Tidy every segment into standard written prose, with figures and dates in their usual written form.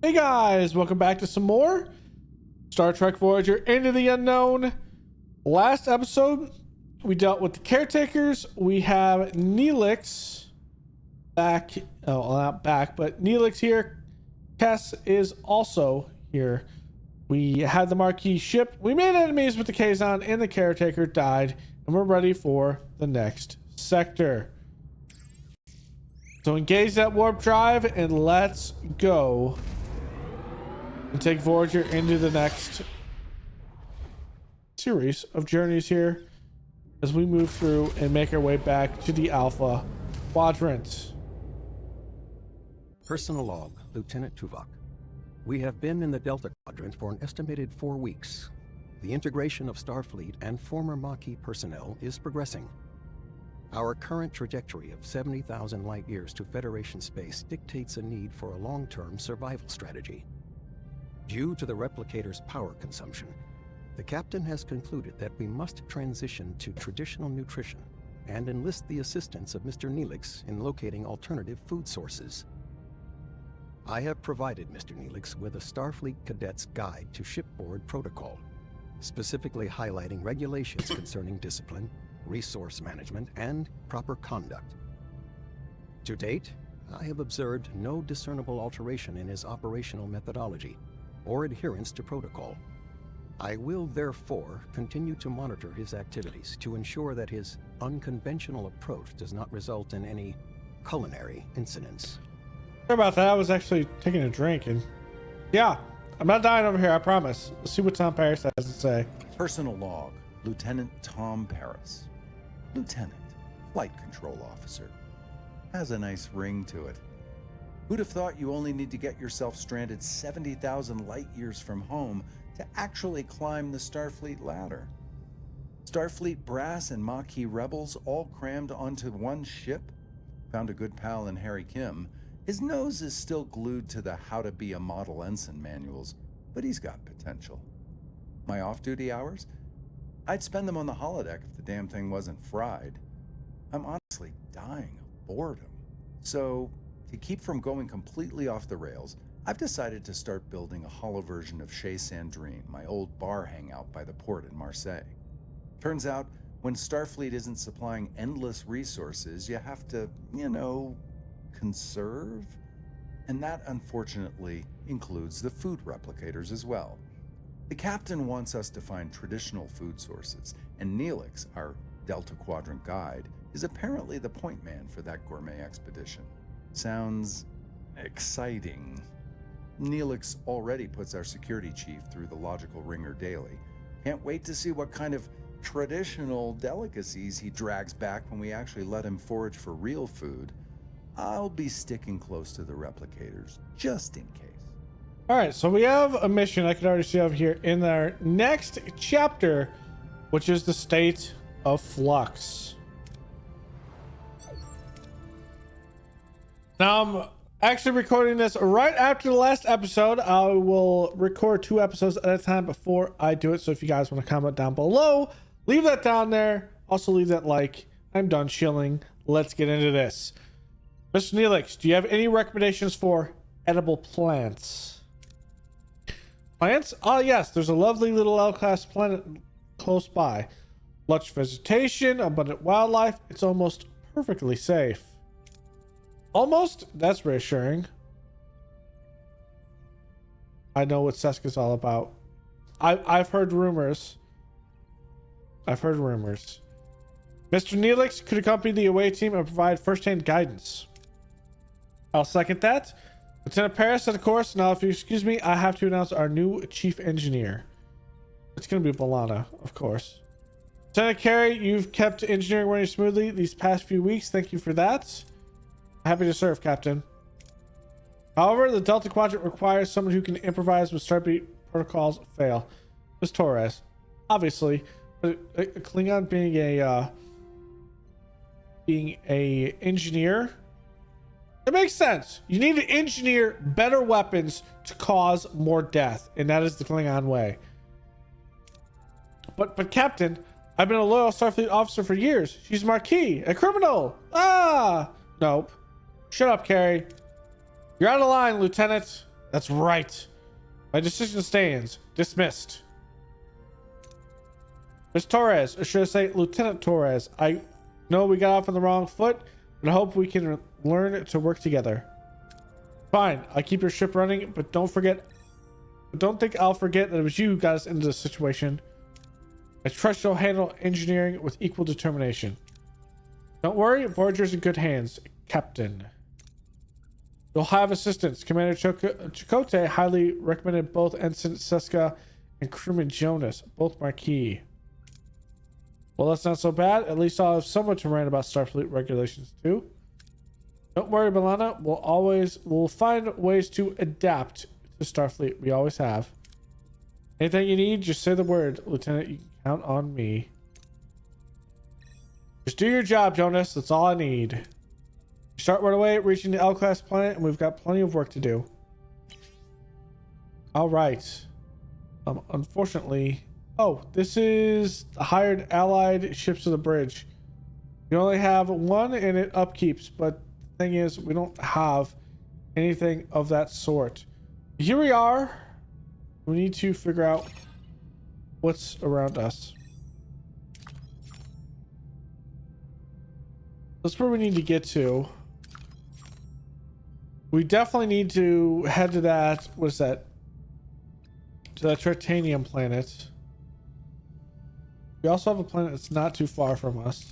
Hey guys, welcome back to some more Star Trek Voyager Into the Unknown. Last episode, we dealt with the caretakers. We have Neelix back. Oh, not back, but Neelix here. Cass is also here. We had the Marquis ship. We made enemies with the Kazon, and the caretaker died. And we're ready for the next sector. So engage that warp drive and let's go. And take Voyager into the next series of journeys here as we move through and make our way back to the Alpha Quadrant. Personal log, Lieutenant Tuvok. We have been in the Delta Quadrant for an estimated 4 weeks. The integration of Starfleet and former Maquis personnel is progressing. Our current trajectory of 70,000 light years to Federation space dictates a need for a long-term survival strategy. Due to the replicator's power consumption, the captain has concluded that we must transition to traditional nutrition and enlist the assistance of Mr. Neelix in locating alternative food sources. I have provided Mr. Neelix with a Starfleet cadet's guide to shipboard protocol, specifically highlighting regulations concerning discipline, resource management, and proper conduct. To date, I have observed no discernible alteration in his operational methodology or adherence to protocol. I will therefore continue to monitor his activities to ensure that his unconventional approach does not result in any culinary incidents. Sorry about that. I was actually taking a drink and yeah, I'm not dying over here, I promise. Let's see what Tom Paris has to say. Personal log, Lieutenant Tom Paris. Lieutenant, Flight Control Officer. Has a nice ring to it. Who'd have thought you only need to get yourself stranded 70,000 light years from home to actually climb the Starfleet ladder? Starfleet brass and Maquis rebels all crammed onto one ship? Found a good pal in Harry Kim. His nose is still glued to the How to Be a Model Ensign manuals, but he's got potential. My off-duty hours? I'd spend them on the holodeck if the damn thing wasn't fried. I'm honestly dying of boredom. So, to keep from going completely off the rails, I've decided to start building a hollow version of Chez Sandrine, my old bar hangout by the port in Marseille. Turns out, when Starfleet isn't supplying endless resources, you have to, conserve? And that, unfortunately, includes the food replicators as well. The captain wants us to find traditional food sources, and Neelix, our Delta Quadrant guide, is apparently the point man for that gourmet expedition. Sounds exciting. Neelix already puts our security chief through the logical ringer daily. Can't wait to see what kind of traditional delicacies he drags back when we actually let him forage for real food. I'll be sticking close to the replicators, just in case. All right, so we have a mission I can already see over here in our next chapter, which is the state of flux. Now I'm actually recording this right after the last episode. I will record 2 episodes at a time before I do it. So if you guys want to comment down below, leave that down there. Also leave that like. I'm done chilling. Let's get into this. Mr. Neelix, do you have any recommendations for edible plants? Plants? Oh yes, there's a lovely little L-class planet close by. Lush vegetation, abundant wildlife. It's almost perfectly safe. Almost? That's reassuring. I know what Seska's all about. I've heard rumors. Mr. Neelix could accompany the away team and provide first-hand guidance. I'll second that. Lieutenant Paris, of course. Now, if you excuse me, I have to announce our new chief engineer. It's going to be Balana, of course. Lieutenant Carey, you've kept engineering running smoothly these past few weeks. Thank you for that. Happy to serve, Captain. However, the Delta Quadrant requires someone who can improvise when Starfleet protocols fail. Ms. Torres, obviously, but a Klingon being a engineer, it makes sense. You need to engineer better weapons to cause more death, and that is the Klingon way. But Captain, I've been a loyal Starfleet officer for years. She's Marquis, a criminal. Nope. Shut up, Carey. You're out of line, Lieutenant. That's right. My decision stands. Dismissed. Miss Torres, or should I say Lieutenant Torres, I know we got off on the wrong foot, but I hope we can learn to work together. Fine, I'll keep your ship running, but don't think I'll forget that it was you who got us into this situation. I trust you'll handle engineering with equal determination. Don't worry, Voyager's in good hands, Captain. You'll have assistance. Commander Chakotay highly recommended both Ensign Seska and Crewman Jonas, both Marquis. Well, that's not so bad. At least I'll have someone to rant about Starfleet regulations too. Don't worry, B'Elanna. We'll find ways to adapt to Starfleet. We always have. Anything you need, just say the word, Lieutenant. You can count on me. Just do your job, Jonas. That's all I need. Start right away, reaching the L-class planet, and we've got plenty of work to do. All right. Unfortunately, this is the hired allied ships of the bridge. You only have one, and it upkeeps. But the thing is, we don't have anything of that sort. Here we are. We need to figure out what's around us. That's where we need to get to. We definitely need to head to that, what is that? To that Tritanium planet. We also have a planet that's not too far from us.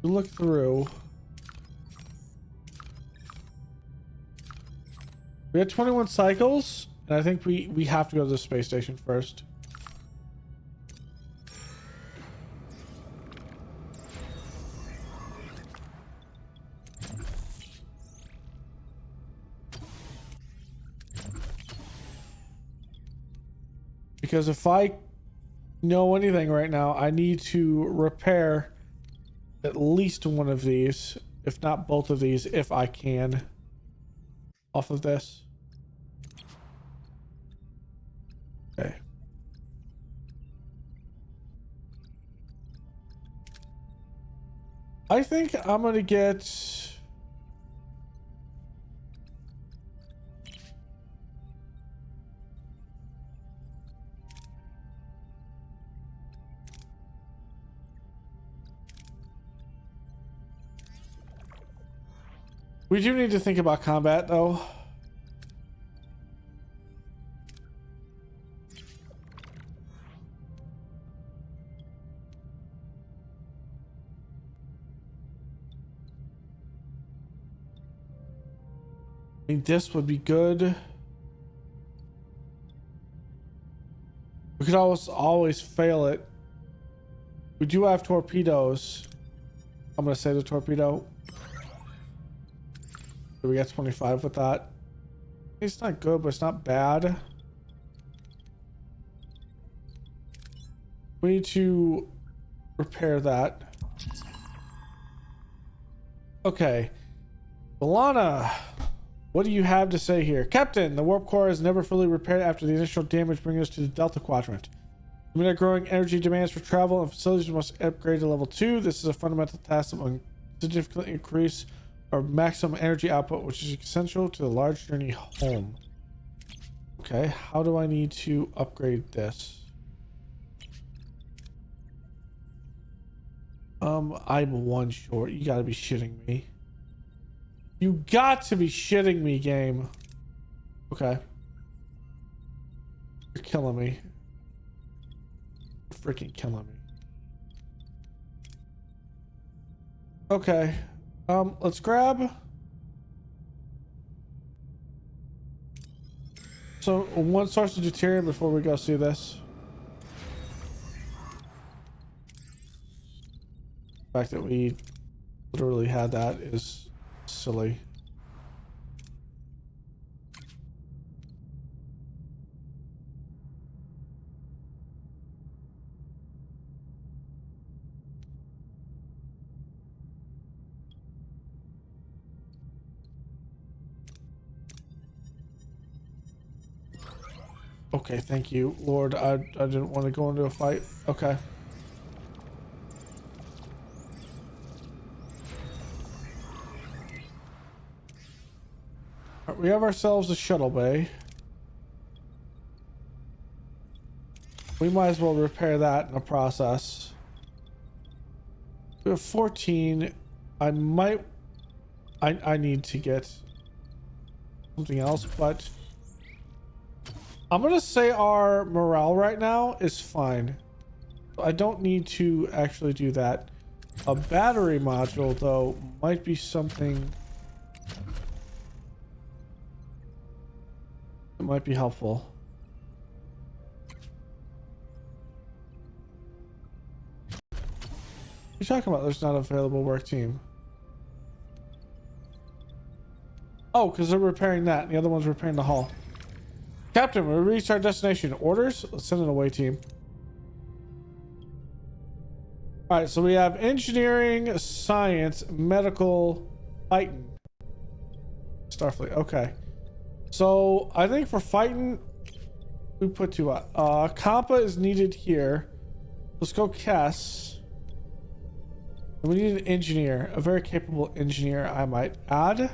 We look through. We had 21 cycles, and I think we have to go to the space station first. Because if I know anything right now, I need to repair at least one of these, if not both of these, if I can, off of this. Okay. I think I'm gonna get... We do need to think about combat, though. I think this would be good. We could always fail it. We do have torpedoes. I'm gonna say the torpedo. We got 25 with that. It's not good, but it's not bad. We need to repair that. Okay. B'Elanna, what do you have to say here? Captain, the warp core is never fully repaired after the initial damage, bringing us to the Delta Quadrant. Amid our growing energy demands for travel and facilities, must upgrade to level 2. This is a fundamental task that will significantly increase our maximum energy output, which is essential to the large journey home. Okay, how do I need to upgrade this? I'm one short. You gotta be shitting me. You got to be shitting me, game. Okay. You're killing me. You're freaking killing me. Okay. Let's grab. So one source of deuterium before we go see this. The fact that we literally had that is silly. Okay, thank you, Lord. I didn't want to go into a fight. Okay. Alright, we have ourselves a shuttle bay. We might as well repair that in the process. We have 14. I need to get something else, but I'm gonna say our morale right now is fine. I don't need to actually do that. A battery module, though, might be something that might be helpful. What are you talking about? There's not an available work team. Oh, because they're repairing that, and the other one's repairing the hull. Captain, we reached our destination. Orders? Let's send an away team. Alright, so we have engineering, science, medical, fighting. Starfleet, okay. So, I think for fighting, we put two out. Compa is needed here. Let's go Kess. And we need an engineer, a very capable engineer, I might add.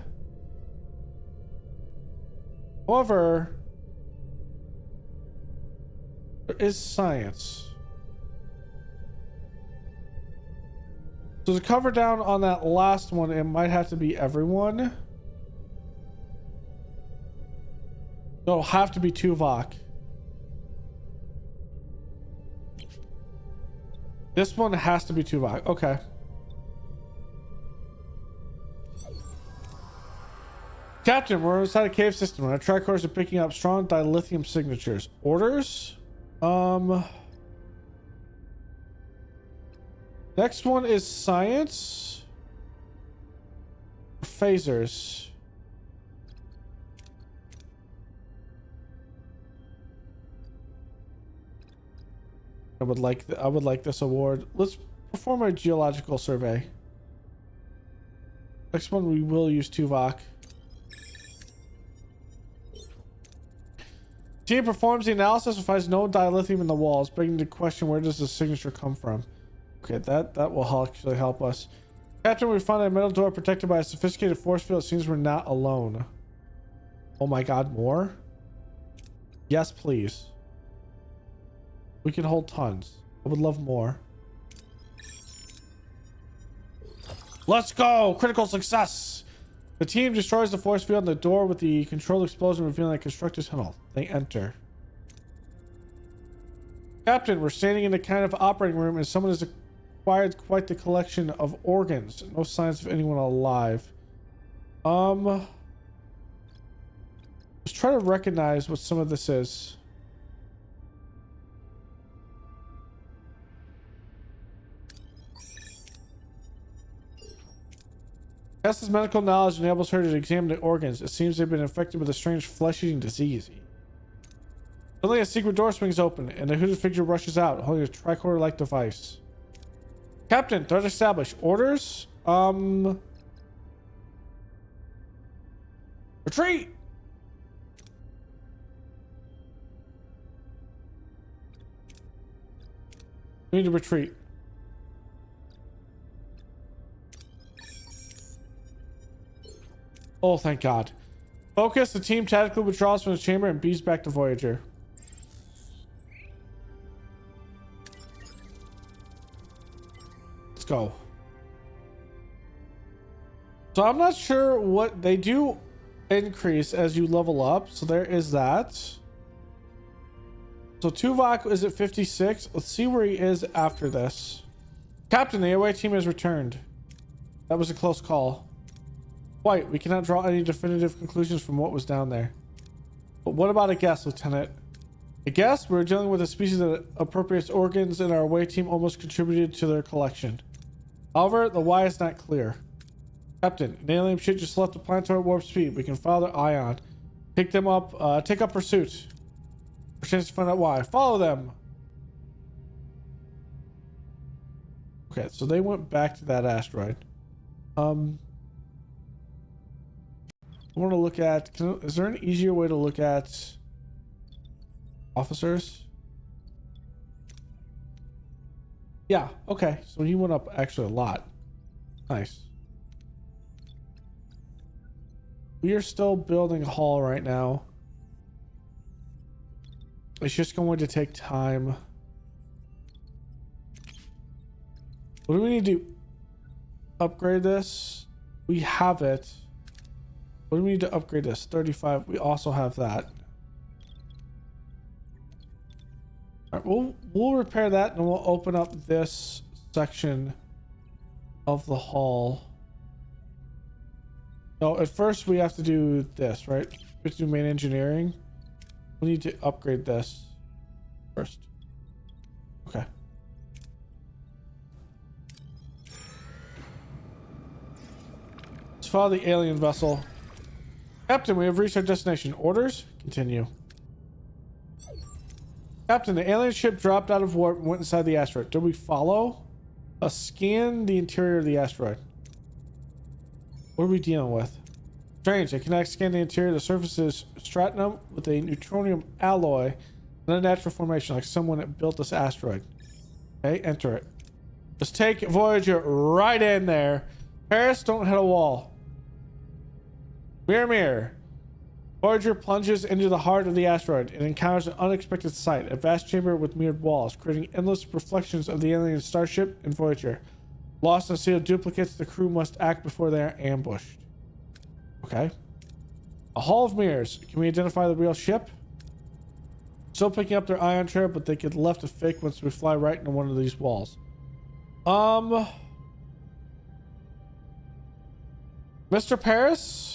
However, there is science. So to cover down on that last one, it might have to be everyone. It'll have to be Tuvok. This one has to be Tuvok. Okay. Captain, we're inside a cave system. Our tricores are picking up strong dilithium signatures. Orders? Next one is science. Phasers. I would like this award. Let's perform a geological survey. Next one we will use Tuvok. Team performs the analysis and finds no dilithium in the walls, begging to question where does the signature come from. Okay, that will actually help us. Captain, we found a metal door protected by a sophisticated force field. It seems we're not alone. Oh my god, more? Yes, please. We can hold tons. I would love more. Let's go! Critical success! The team destroys the force field in the door with the controlled explosion, revealing a constructed tunnel. They enter. Captain, we're standing in a kind of operating room and someone has acquired quite the collection of organs. No signs of anyone alive. Let's try to recognize what some of this is. Tessa's medical knowledge enables her to examine the organs. It seems they've been infected with a strange flesh-eating disease. Suddenly a secret door swings open and a hooded figure rushes out, holding a tricorder-like device. Captain, threat established. Orders? Retreat! We need to retreat. Oh, thank God. Focus. The team tactically withdraws from the chamber and beams back to Voyager. Let's go. So I'm not sure what they do increase as you level up. So there is that. So Tuvok is at 56. Let's see where he is after this. Captain, the away team has returned. That was a close call. White, we cannot draw any definitive conclusions from what was down there. But what about a guess, Lieutenant? A guess? We're dealing with a species that appropriates organs and our away team almost contributed to their collection. However, the why is not clear. Captain, an alien ship just left the planetary warp speed. We can follow their ion. Take them up, take up pursuit. For a chance to find out why. Follow them! Okay, so they went back to that asteroid. I want to look at... is there an easier way to look at officers? Yeah, okay. So he went up actually a lot. Nice. we are still building a hull right now. It's just going to take time. What do we need to upgrade this? We have it. What do we need to upgrade this? 35. We also have that. All right, we'll repair that and we'll open up this section of the hull. No, at first we have to do this, right? We have to do main engineering. We need to upgrade this first. Okay. Let's follow the alien vessel. Captain, we have reached our destination. Orders? Continue. Captain, the alien ship dropped out of warp and went inside the asteroid. Did we follow? Scan the interior of the asteroid. What are we dealing with? Strange. I cannot scan the interior. The surface is stratinum with a neutronium alloy and a natural formation like someone that built this asteroid. Okay, enter it. Let's take Voyager right in there. Paris, don't hit a wall. Mirror, mirror. Voyager plunges into the heart of the asteroid and encounters an unexpected sight, a vast chamber with mirrored walls, creating endless reflections of the alien starship and Voyager. Lost in a sea of duplicates, the crew must act before they are ambushed. Okay. A hall of mirrors. Can we identify the real ship? Still picking up their ion trail, but they get left a fake once we fly right into one of these walls. Mr. Paris?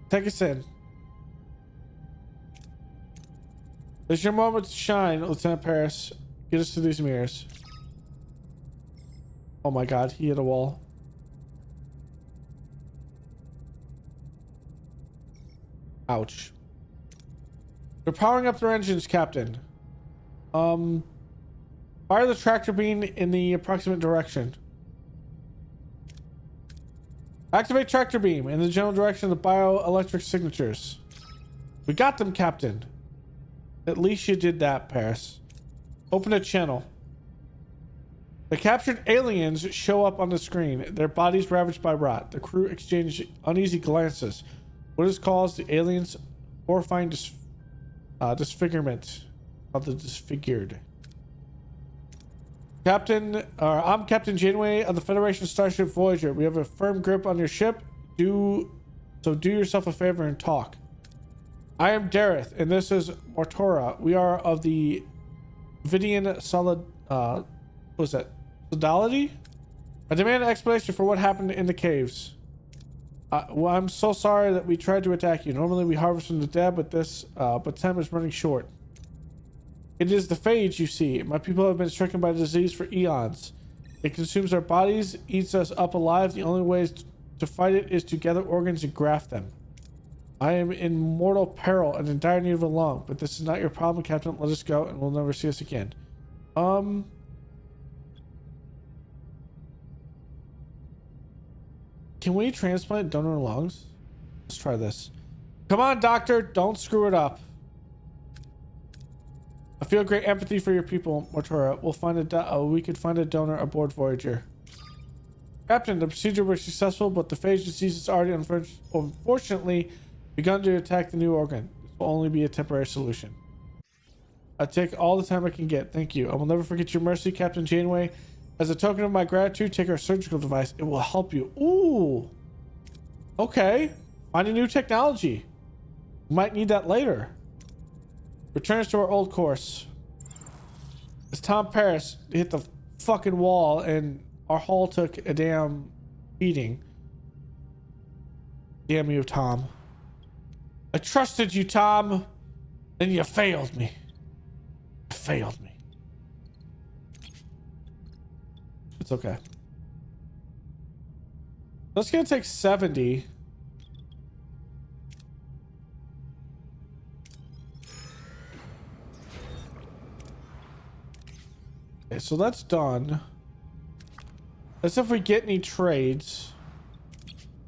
Take us in. This is your moment to shine, Lieutenant Paris. Get us to these mirrors. Oh my god, he hit a wall. Ouch. They're powering up their engines, Captain. Fire the tractor beam in the approximate direction. Activate tractor beam in the general direction of the bioelectric signatures. We got them, Captain. At least you did that, Paris. Open a channel. The captured aliens show up on the screen, their bodies ravaged by rot. The crew exchange uneasy glances. What is caused the aliens' horrifying disfigurement? Called the disfigured. Captain, I'm Captain Janeway of the Federation Starship Voyager. We have a firm grip on your ship. Do yourself a favor and talk. I am Dareth, and this is Mortora. We are of the Vidian Solid. What was that? Sodality? I demand an explanation for what happened in the caves. Well, I'm so sorry that we tried to attack you. Normally we harvest from the dead, but time is running short. It is the phage, you see. My people have been stricken by disease for eons. It consumes our bodies, eats us up alive. The only way to fight it is to gather organs and graft them. I am in mortal peril and in dire need of a lung, but this is not your problem, Captain. Let us go and we'll never see us again. Can we transplant donor lungs? Let's try this. Come on, doctor. Don't screw it up. I feel great empathy for your people, Mortora. We could find a donor aboard Voyager. Captain, the procedure was successful, but the phage disease has already unfortunately begun to attack the new organ. This will only be a temporary solution. I take all the time I can get. Thank you. I will never forget your mercy, Captain Janeway. As a token of my gratitude, take our surgical device. It will help you. Ooh. Okay. Find a new technology. We might need that later. Returns to our old course. As Tom Paris hit the fucking wall and our hull took a damn beating. Damn you, Tom. I trusted you, Tom. Then you failed me. You failed me. It's okay. That's gonna take 70. Okay, so that's done. Let's see if we get any trades.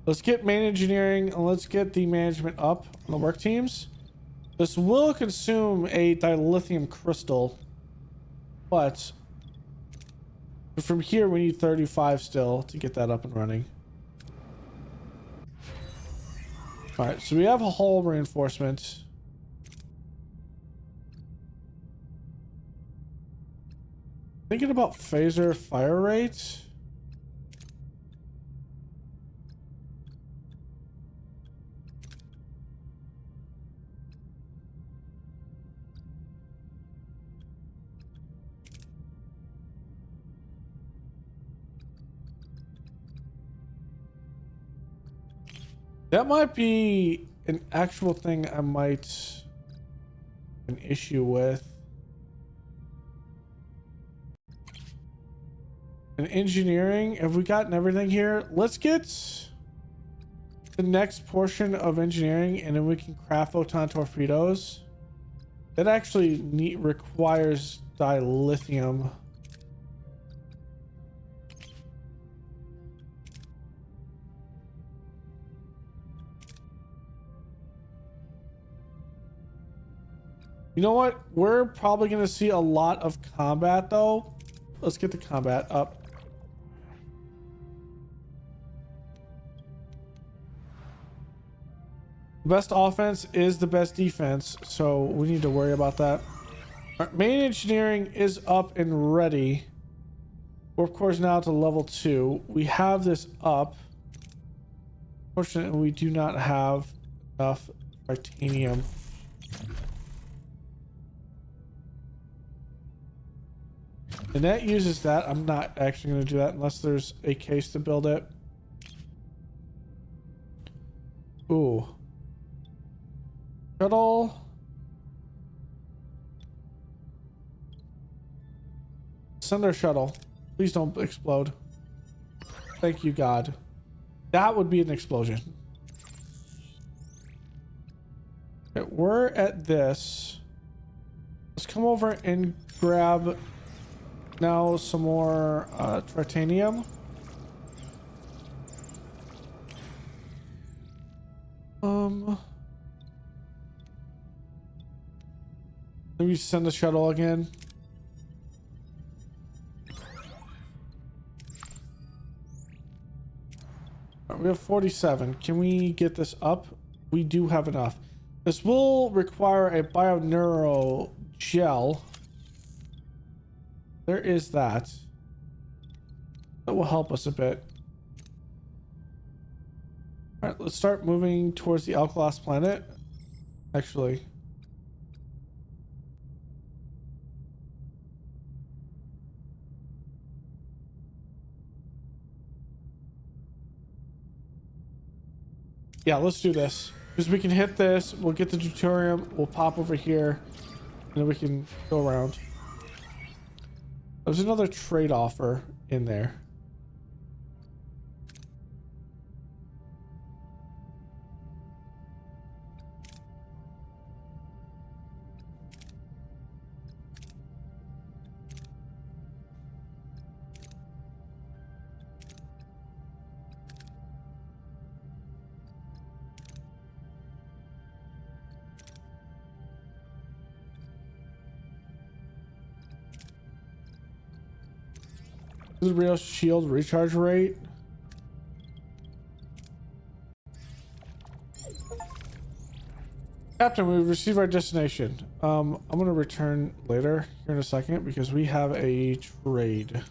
Let's get main engineering and let's get the management up on the work teams. This will consume a dilithium crystal, but from here we need 35 still to get that up and running. All right, so we have a hull reinforcement. Thinking about phaser fire rate. That might be an actual thing I might have an issue with. In engineering, have we gotten everything here? Let's get the next portion of engineering and then we can craft photon torpedoes. That actually requires dilithium. You know what? We're probably going to see a lot of combat though. Let's get the combat up. The best offense is the best defense, so we need to worry about that. Our main engineering is up and ready. We're of course now to level 2. We have this up. Unfortunately, we do not have enough titanium. And that uses that. I'm not actually going to do that unless there's a case to build it. Ooh. Shuttle. Send our shuttle. Please don't explode. Thank you, God. That would be an explosion. Okay, we're at this. Let's come over and grab now some more titanium. Maybe send the shuttle again. We have 47. Can we get this up? We do have enough. This will require a bioneuro gel. There is that. That will help us a bit. All right, let's start moving towards the Alkalos planet. Actually. Yeah, let's do this. Because we can hit this, we'll get the deuterium, we'll pop over here, and then we can go around. There's another trade offer in there. This is real shield recharge rate. Captain, we've received our destination. I'm gonna return later here in a second because we have a trade.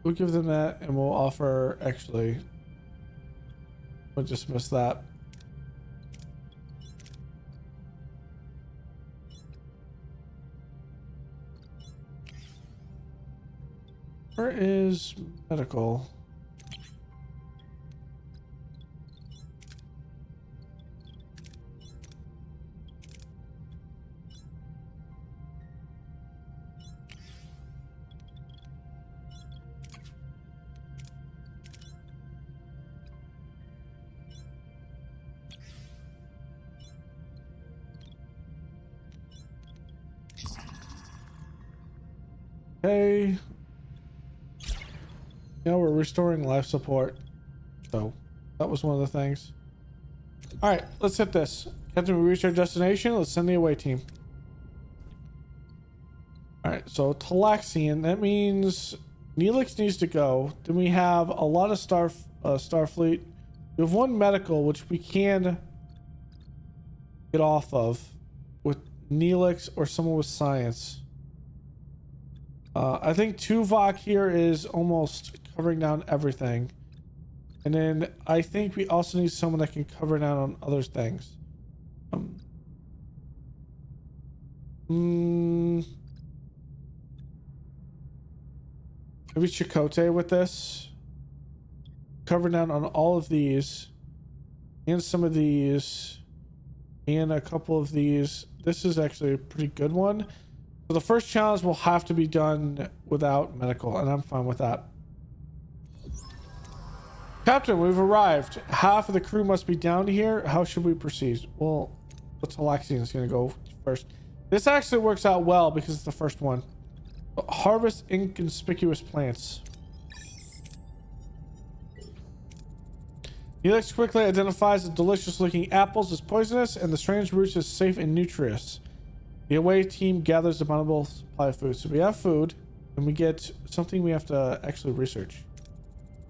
We'll give them that and we'll offer, actually, we'll dismiss that. Where is medical? Okay. Yeah, we're restoring life support. So that was one of the things. All right, let's hit this. Captain, we reached our destination. Let's send the away team. All right, so Talaxian, that means Neelix needs to go. Then we have a lot of Starfleet We have one medical, which we can get off of with Neelix or someone with science. I think Tuvok here is almost covering down everything. And then I think we also need someone that can cover down on other things. Maybe Chakotay with this. Cover down on all of these. And some of these. And a couple of these. This is actually a pretty good one. So the first challenge will have to be done without medical, and I'm fine with that. Captain, we've arrived. Half of the crew must be down here. How should we proceed? Well, what's Alexian is going to go first. This actually works out well because it's the first one. Harvest inconspicuous plants. Neelix quickly identifies the delicious looking apples as poisonous and the strange roots as safe and nutritious. The away team gathers a bountiful supply of food. So we have food, and we get something we have to actually research.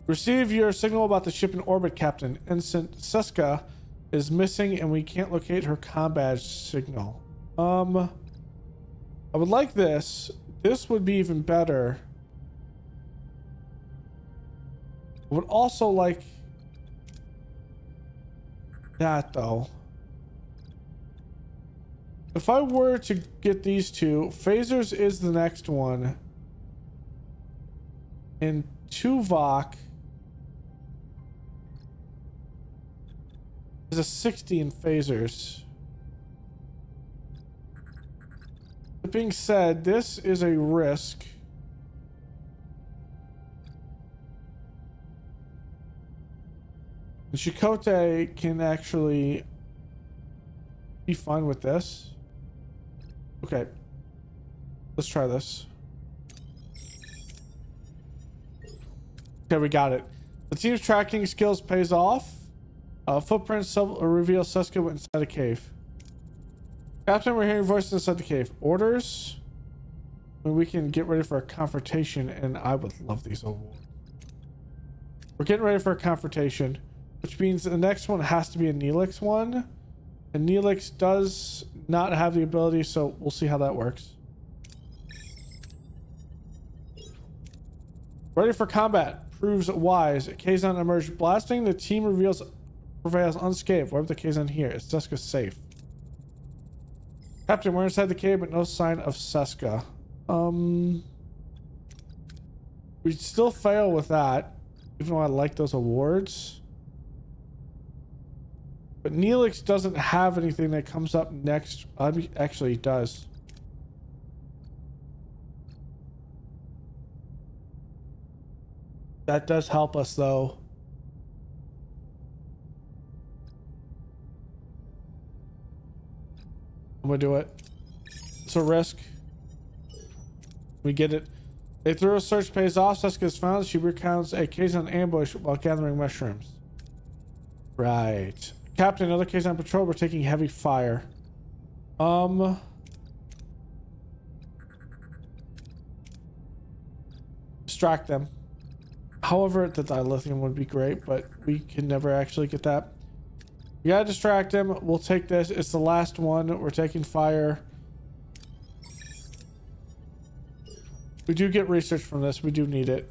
Receive your signal about the ship in orbit, Captain. Ensign Seska is missing, and we can't locate her comm badge signal. I would like this. This would be even better. I would also like that, though. If I were to get these two, phasers is the next one. And Tuvok is a 60 in phasers. That being said, this is a risk. And Chakotay can actually be fine with this. Okay, let's try this. Okay, we got it. The team's tracking skills pays off. Footprints reveal Seska went inside a cave. Captain, we're hearing voices inside the cave. Orders. We can get ready for a confrontation, and I would love these awards. We're getting ready for a confrontation, which means the next one has to be a Neelix one. And Neelix does not have the ability, so we'll see how that works. Ready for combat. Proves wise. Kazon emerged blasting. The team prevails unscathed. Wherever the Kazon here. Is Seska safe? Captain, we're inside the cave, but no sign of Seska. We still fail with that, even though I like those awards. But Neelix doesn't have anything that comes up next. Actually, he does. That does help us, though. I'm gonna do it. It's a risk. We get it. A thorough search pays off. Seska is found. She recounts a Kazon ambush while gathering mushrooms. Right. Captain, another Kazon patrol. We're taking heavy fire. Distract them. However, the dilithium would be great, but we can never actually get that. We gotta distract him. We'll take this. It's the last one. We're taking fire. We do get research from this. We do need it.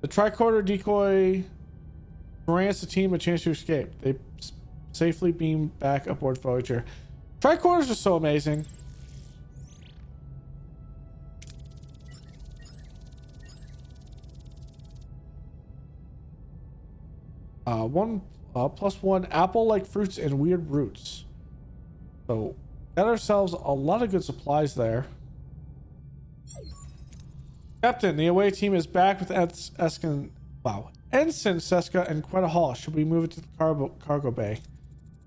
The tricorder decoy grants the team a chance to escape. They safely beam back aboard Voyager. Tricorders are so amazing. +1 apple-like fruits and weird roots. So, got ourselves a lot of good supplies there. Captain, the away team is back with Ensign Seska and Quetta Hall. Should we move it to the cargo bay?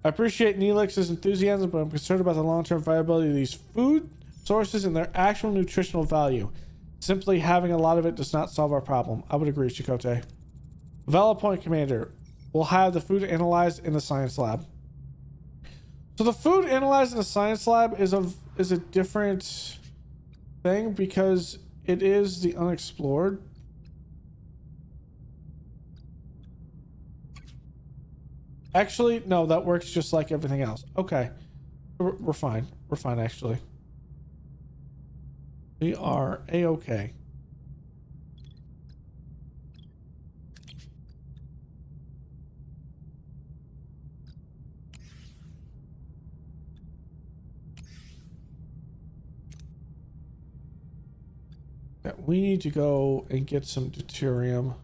I appreciate Neelix's enthusiasm, but I'm concerned about the long-term viability of these food sources and their actual nutritional value. Simply having a lot of it does not solve our problem. I would agree, Chakotay. Valid point, Commander. We'll have the food analyzed in the science lab. So the food analyzed in the science lab is a different thing because it is the unexplored. Actually, no, that works just like everything else. Okay. We're fine. We're fine, actually. We are A-okay. Yeah, we need to go and get some deuterium.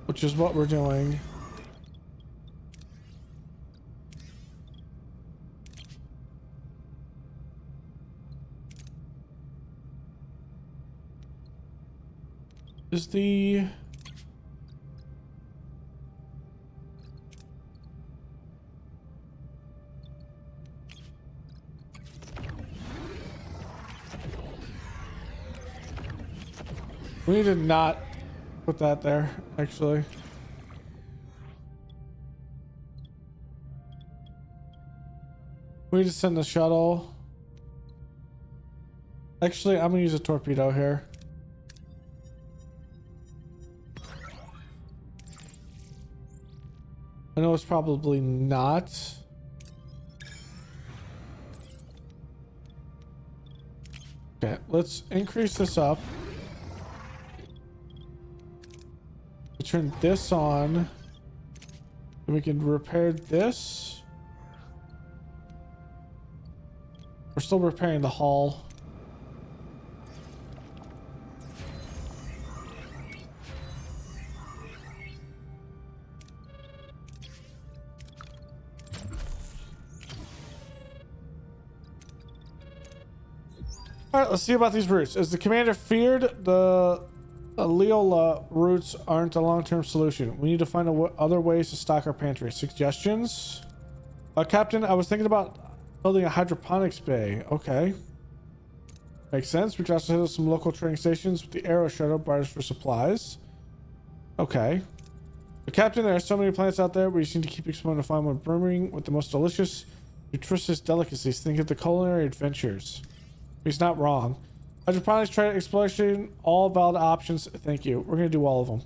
Which is what we're doing. Is the... We need to not put that there, actually. We need to send the shuttle. Actually, I'm gonna use a torpedo here. I know it's probably not. Okay, let's increase this up. We turn this on. And we can repair this. We're still repairing the hull. All right, let's see about these routes. As the commander feared, the Leola routes aren't a long-term solution. We need to find other ways to stock our pantry. Suggestions? Captain, I was thinking about building a hydroponics bay. Okay. Makes sense. We could also hit up some local trading stations with the Aero shuttle barters for supplies. Okay. But Captain, there are so many plants out there. We just need to keep exploring to find one brimming with the most delicious, nutritious delicacies. Think of the culinary adventures. He's not wrong. Hydroponics, trade, exploration, all valid options. Thank you. We're going to do all of them.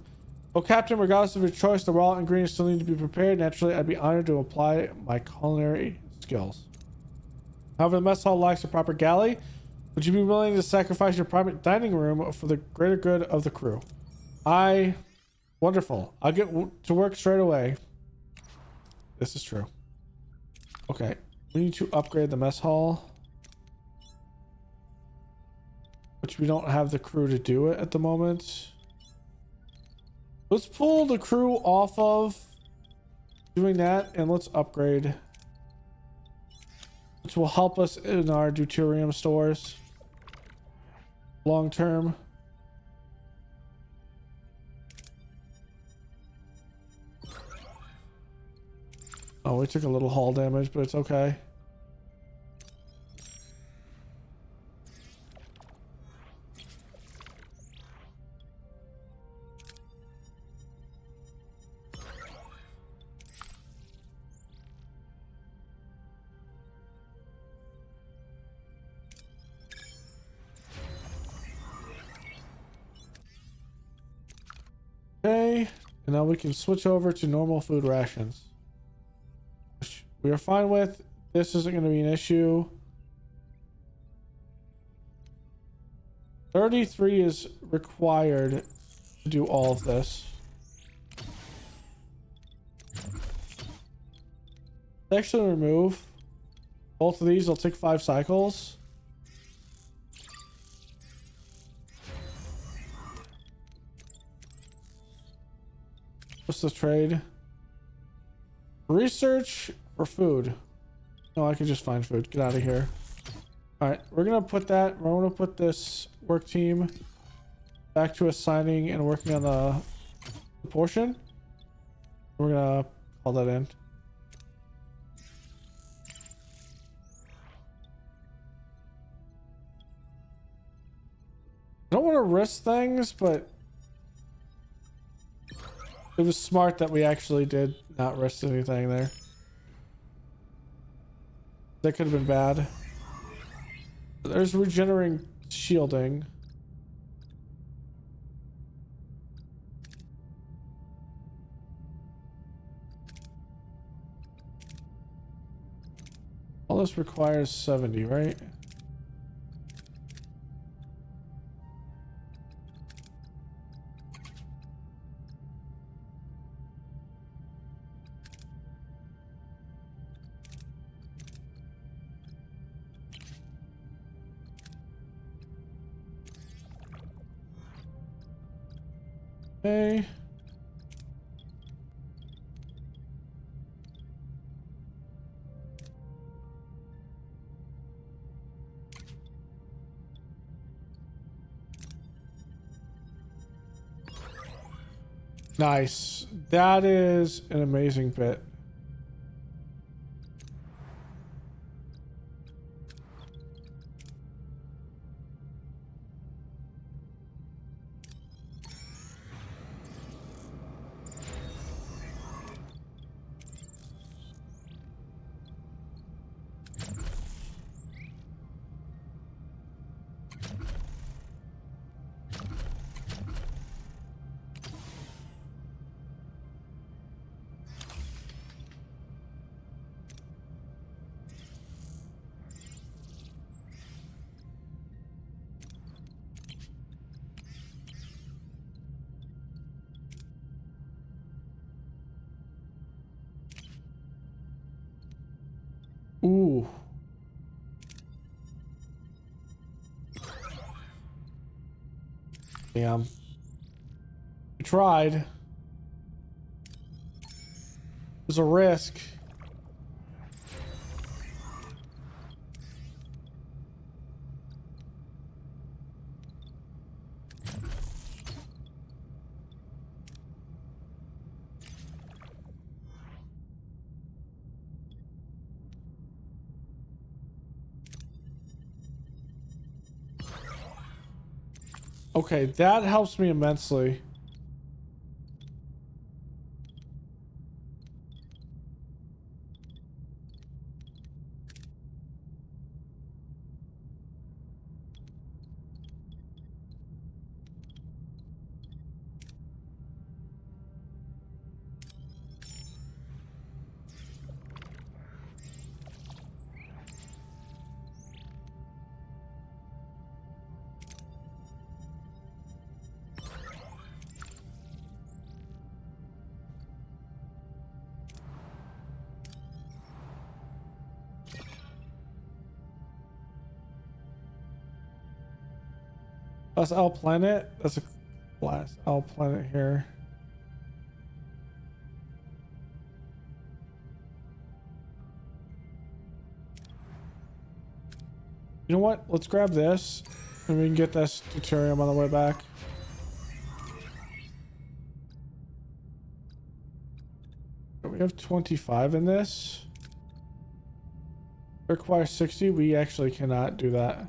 Well, Captain, regardless of your choice, the raw ingredients still need to be prepared. Naturally, I'd be honored to apply my culinary skills. However, the mess hall lacks a proper galley. Would you be willing to sacrifice your private dining room for the greater good of the crew? Wonderful. I'll get to work straight away. This is true. Okay. We need to upgrade the mess hall. Which we don't have the crew to do it at the moment. Let's pull the crew off of doing that and let's upgrade. Which will help us in our deuterium stores. Long term. Oh, we took a little hull damage, but it's okay. Okay, and now we can switch over to normal food rations. Which we are fine with. This isn't going to be an issue. 33 is required to do all of this. Actually remove both of these. Will take 5 cycles. What's the trade? Research for food. No, I can just find food. Get out of here. All right, we're gonna put that. We're gonna put this work team back to assigning and working on the portion. We're gonna call that in. I don't want to risk things, but it was smart that we actually did not risk anything there. That could have been bad. There's regenerating shielding. All this requires 70, right? Okay. Nice. That is an amazing bit. Ooh. Damn. We tried. It was a risk. Okay, that helps me immensely. That's L planet. That's a class L planet here. You know what? Let's grab this and we can get this deuterium on the way back. We have 25 in this. Requires 60. We actually cannot do that.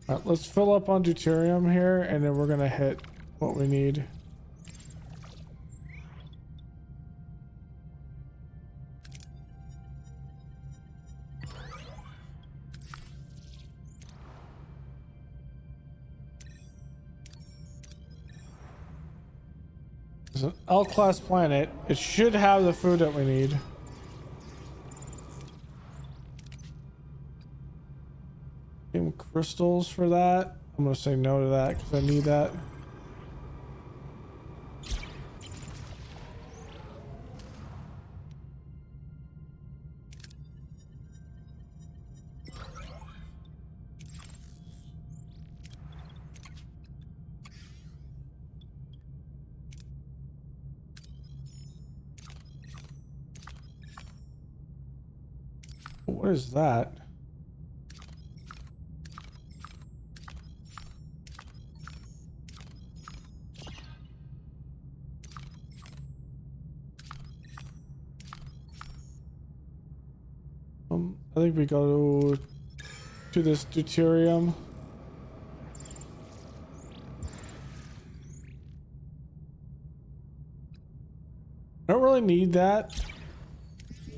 All right, let's fill up on deuterium here, and then we're gonna hit what we need. It's an L-class planet. It should have the food that we need. Crystals for that. I'm gonna say no to that because I need that. What is that? I think we go to this deuterium. I don't really need that.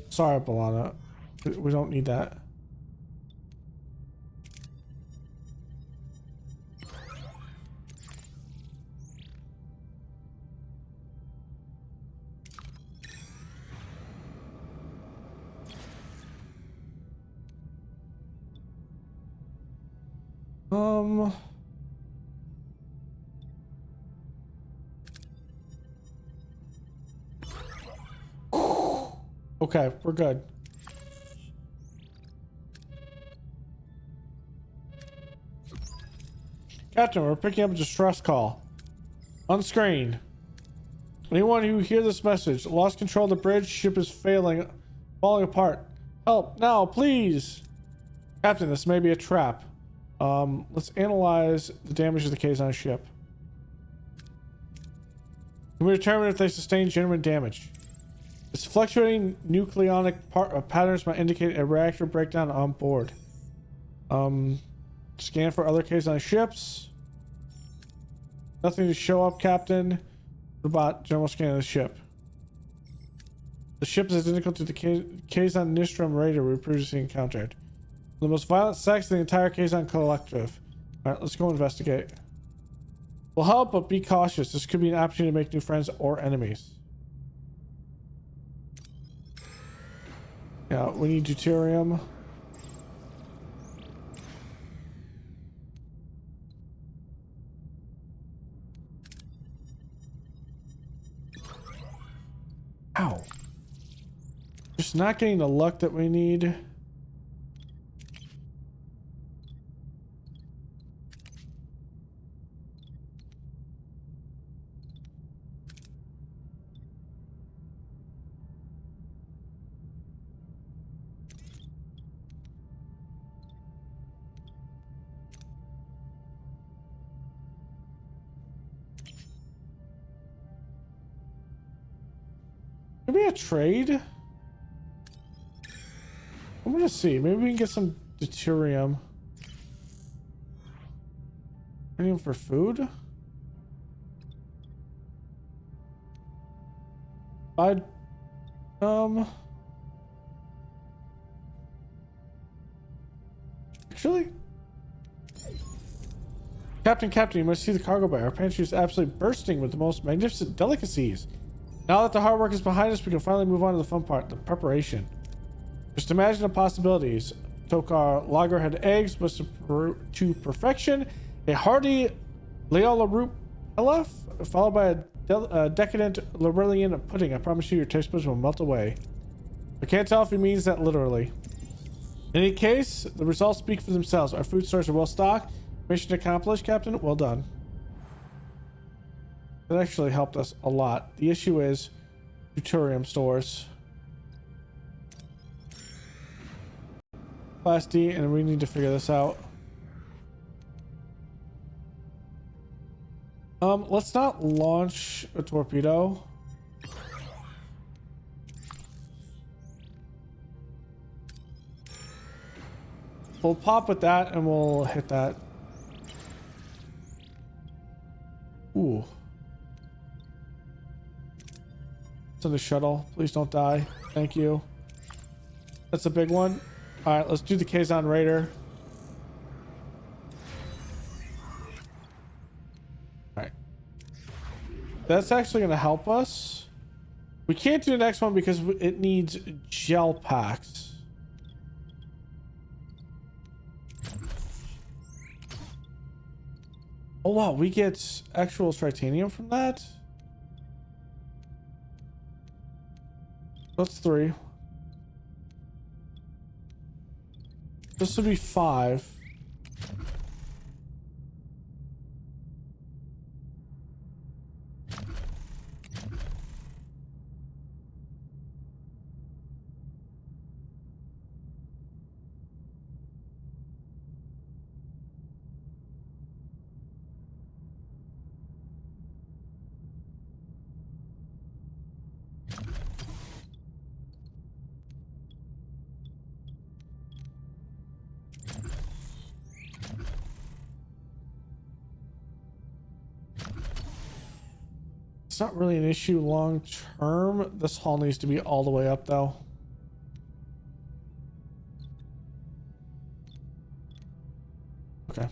Sorry, Balana. We don't need that. Okay, we're good. Captain, we're picking up a distress call. On screen. Anyone who hear this message, lost control of the bridge, ship is falling apart. Help, now, please! Captain, this may be a trap. Let's analyze the damage to the Kazon ship. Can we determine if they sustain genuine damage? Its fluctuating nucleonic patterns might indicate a reactor breakdown on board. Scan for other Kazon ships. Nothing to show up, Captain. What about general scan of the ship? The ship is identical to the Kazon Nistrum Raider we previously encountered. The most violent sects in the entire Kazon collective. Alright, let's go investigate. We'll help, but be cautious. This could be an opportunity to make new friends or enemies. Yeah, we need deuterium. Ow. Just not getting the luck that we need. Maybe a trade? I'm gonna see. Maybe we can get some deuterium. Anything for food? I'd actually, Captain, you must see the cargo bay. Our pantry is absolutely bursting with the most magnificent delicacies. Now that the hard work is behind us, we can finally move on to the fun part, the preparation. Just imagine the possibilities. Tokar Lagerhead eggs was to perfection. A hearty Leola pilaf, followed by a decadent Laurelian pudding. I promise you your taste buds will melt away. I can't tell if he means that literally. In any case, the results speak for themselves. Our food stores are well stocked. Mission accomplished, Captain. Well done. That actually helped us a lot. The issue is deuterium stores. Class D, and we need to figure this out. Let's not launch a torpedo. We'll pop with that and we'll hit that. Ooh. It's in the shuttle. Please don't die. Thank you. That's a big one. Alright, let's do the Kazon Raider. Alright. That's actually going to help us. We can't do the next one because it needs gel packs. Oh wow, we get actual titanium from that? That's 3. This would be 5. it's not really an issue long term. This hall needs to be all the way up though. Okay.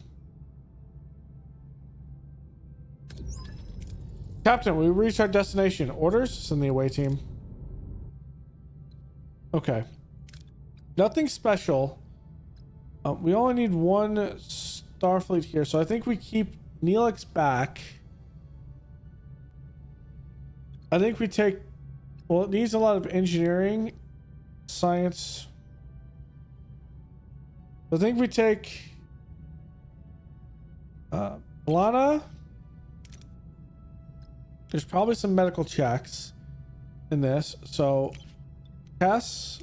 Captain, we reached our destination. Orders? Send the away team. Okay. Nothing special. We only need one Starfleet here, so I think we keep Neelix back. I think we take... Well, it needs a lot of engineering, science. I think we take... Lana. There's probably some medical checks in this, so... Tess...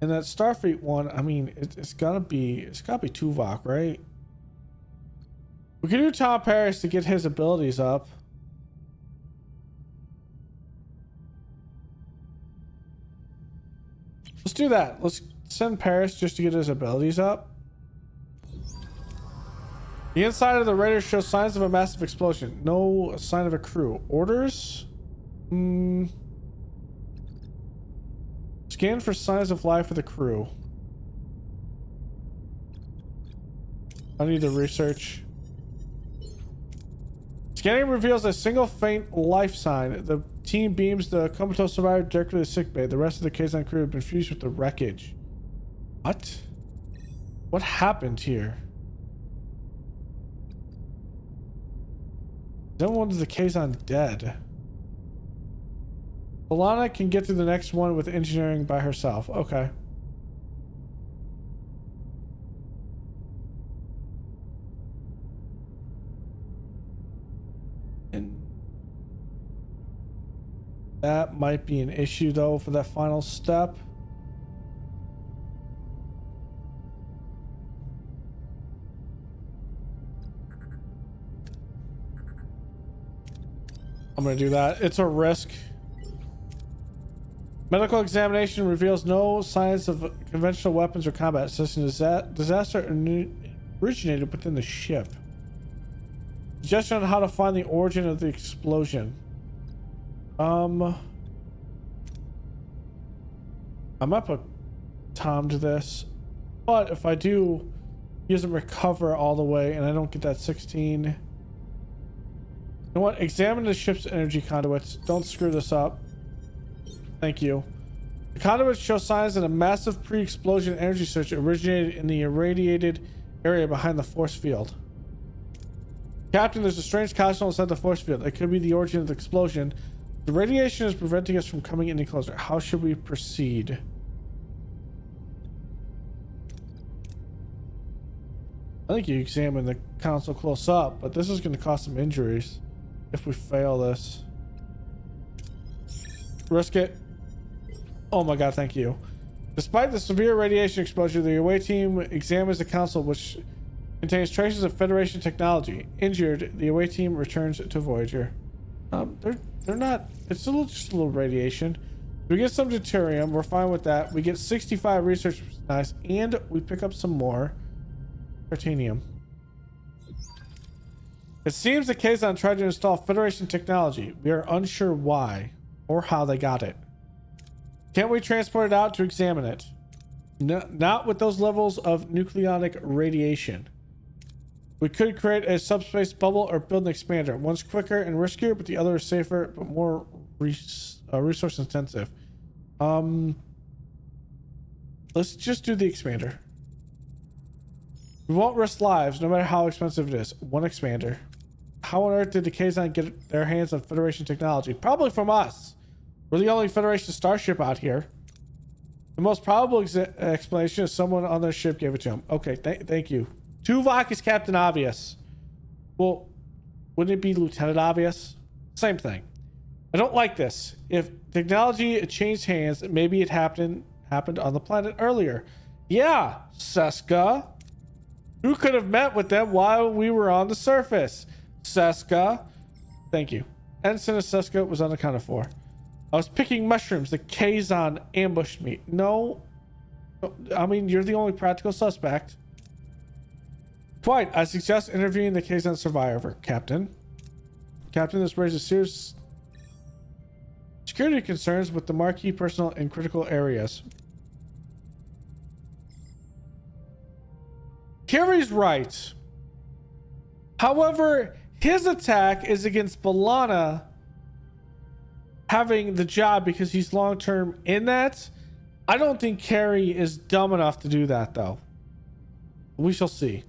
And that Starfleet one, I mean, it's gotta be Tuvok, right? We can do Tom Paris to get his abilities up. Let's do that. Let's send Paris just to get his abilities up. The inside of the Raider shows signs of a massive explosion. No sign of a crew. Orders? Scan for signs of life for the crew. I need the research. Scanning reveals a single faint life sign. The team beams the comatose survivor directly to sickbay. The rest of the Kazon crew have been fused with the wreckage. What? What happened here? Then one of the Kazon dead. Alana can get to the next one with engineering by herself. Okay. And that might be an issue though for that final step. I'm gonna do that. It's a risk. Medical examination reveals no signs of conventional weapons or combat. Suggesting disaster originated within the ship. Suggestion on how to find the origin of the explosion. I might put Tom to this, but if I do, he doesn't recover all the way, and I don't get that 16. You know what? Examine the ship's energy conduits. Don't screw this up. Thank you. The conduits show signs that a massive pre-explosion energy surge originated in the irradiated area behind the force field. Captain, there's a strange caution inside the force field. It could be the origin of the explosion. The radiation is preventing us from coming any closer. How should we proceed? I think you examine the console close up, but this is going to cause some injuries if we fail this. Risk it. Oh my god, thank you. Despite the severe radiation exposure, the away team examines the console, which contains traces of Federation technology. Injured, the away team returns to Voyager. They're not... It's just a little radiation. We get some deuterium. We're fine with that. We get 65 research, which is nice. And we pick up some more titanium. It seems the Kazon tried to install Federation technology. We are unsure why or how they got it. Can't we transport it out to examine it? No, not with those levels of nucleonic radiation. We could create a subspace bubble or build an expander. One's quicker and riskier, but the other is safer but more resource intensive. Let's just do the expander. We won't risk lives, no matter how expensive it is. One expander. How on earth did the Kazon get their hands on Federation technology? Probably from us. We're the only Federation starship out here. The most probable explanation is someone on their ship gave it to him. Okay, thank you. Tuvok is Captain Obvious. Well, wouldn't it be Lieutenant Obvious? Same thing. I don't like this. If technology changed hands, maybe it happened on the planet earlier. Yeah, Seska. Who could have met with them while we were on the surface? Seska. Thank you. Ensign of Seska was unaccounted for. I was picking mushrooms. The Kazon ambushed me. No. I mean, you're the only practical suspect. Quite. I suggest interviewing the Kazon survivor, Captain. Captain, this raises serious security concerns with the Marquis personnel in critical areas. Carrie's right. However, his attack is against B'Elanna having the job because he's long-term in that. I don't think Carrie is dumb enough to do that, though. We shall see.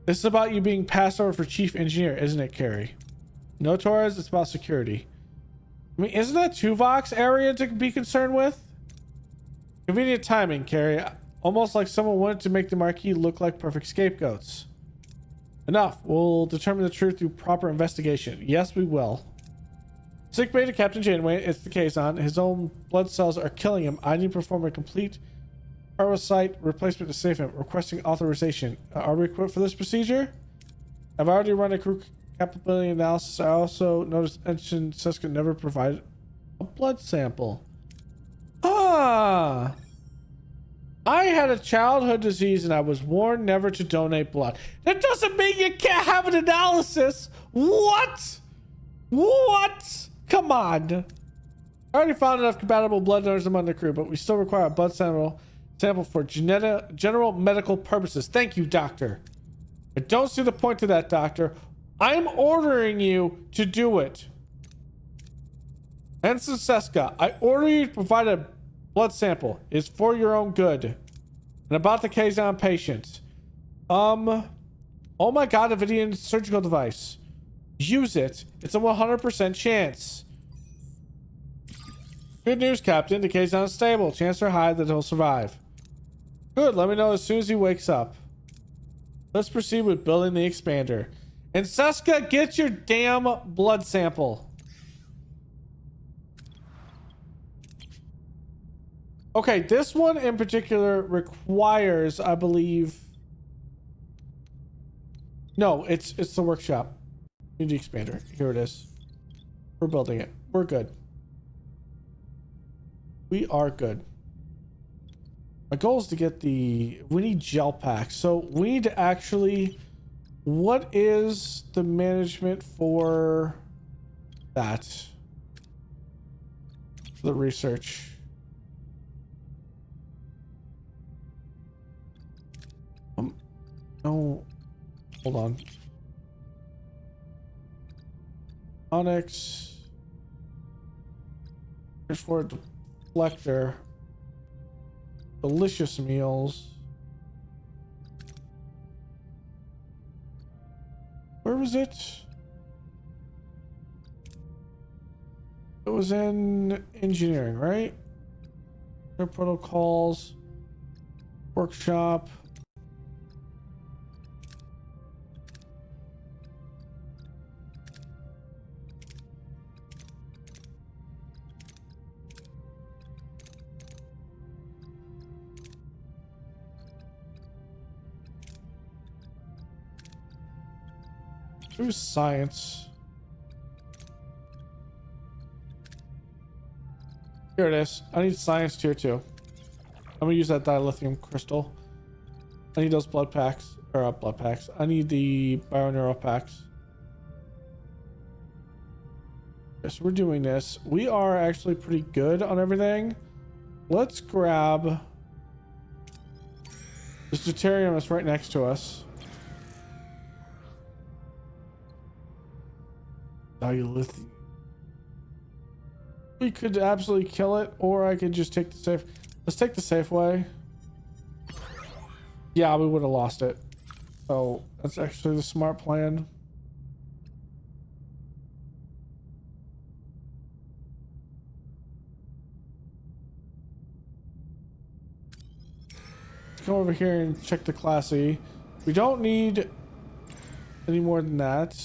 This is about you being passed over for chief engineer, isn't it, Carrie? No, Torres, it's about security. I mean, isn't that Tuvok's area to be concerned with? Convenient timing, Carrie. Almost like someone wanted to make the Marquis look like perfect scapegoats. Enough. We'll determine the truth through proper investigation. Yes, we will. Sick bay to Captain Janeway. It's the Kazon. His own blood cells are killing him. I need to perform a complete parasite replacement to save him. Requesting authorization. Are we equipped for this procedure? I've already run a crew capability analysis. I also noticed Ensign Seska never provided a blood sample. Ah! I had a childhood disease and I was warned never to donate blood. That doesn't mean you can't have an analysis. What? What? Come on. I already found enough compatible blood donors among the crew, but we still require a blood sample for general medical purposes. Thank you, Doctor. I don't see the point to that, Doctor. I'm ordering you to do it. Ensign Seska, I order you to provide a blood sample. It's for your own good. And about the Kazon patient. Oh my god, a Vidian surgical device. Use it. It's a 100% chance. Good news, Captain. The Kazon is stable. Chances are high that he'll survive. Good. Let me know as soon as he wakes up. Let's proceed with building the expander. And Seska, get your damn blood sample. Okay, this one in particular requires, I believe... No, it's the workshop. Need the expander. Here it is. We're building it. We're good. We are good. My goal is to get the... We need gel packs. So we need to actually... What is the management for that? For the research. No. Hold on. Onyx. Here's for a deflector. Delicious meals. Where was it? It was in engineering, right? Their protocols. Workshop. Do science. Here it is. I need science tier 2. I'm gonna use that dilithium crystal. I need those blood packs. Or blood packs. I need the bioneural packs. Yes, we're doing this. We are actually pretty good on everything. Let's grab this deuterium that's right next to us. Dilithium. We could absolutely kill it, or I could just take the safe. Let's take the safe way. Yeah, we would have lost it. So that's actually the smart plan. Let's go over here and check the Class E. We don't need any more than that.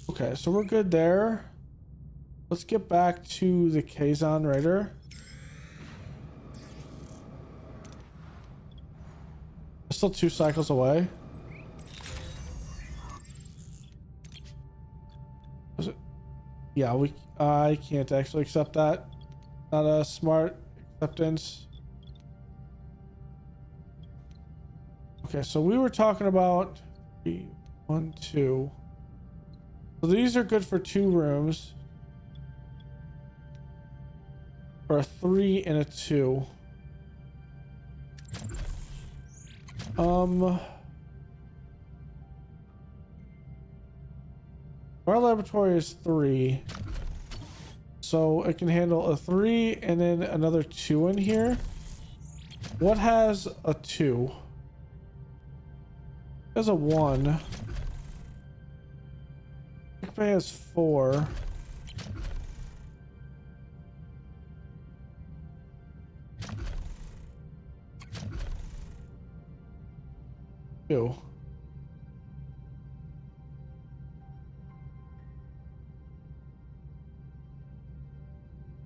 Okay, so we're good there. Let's get back to the Kazon Raider. Still 2 cycles away. Was it? Yeah, I can't actually accept that. Not a smart acceptance. Okay, so we were talking about 1, 2. So these are good for 2 rooms. For a 3 and a 2. Our laboratory is 3. So it can handle a 3 and then another 2 in here. What has a 2? There's a 1. Sick bay has 4. Two.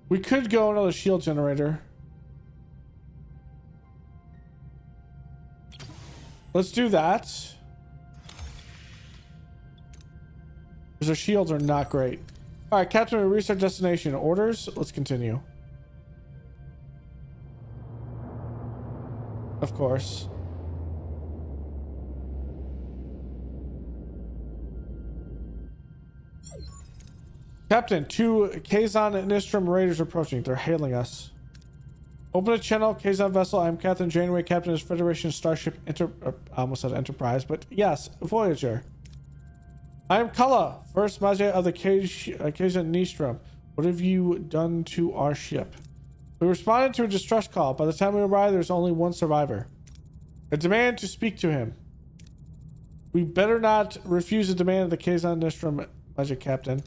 We could go another shield generator. Let's do that. Because our shields are not great. All right, Captain, we reached our destination. Orders. Let's continue. Of course. Captain, 2 Kazon and Nistrum raiders approaching. They're hailing us. Open a channel, Kazon vessel. I'm Captain Janeway, captain of Federation Starship I almost said Enterprise, but yes, Voyager. I am Kala, first Mage of the Kazon Nistrum. What have you done to our ship? We responded to a distress call. By the time we arrived, there's only 1 survivor. A demand to speak to him. We better not refuse a demand of the Kazon Nistrum, Mage Captain.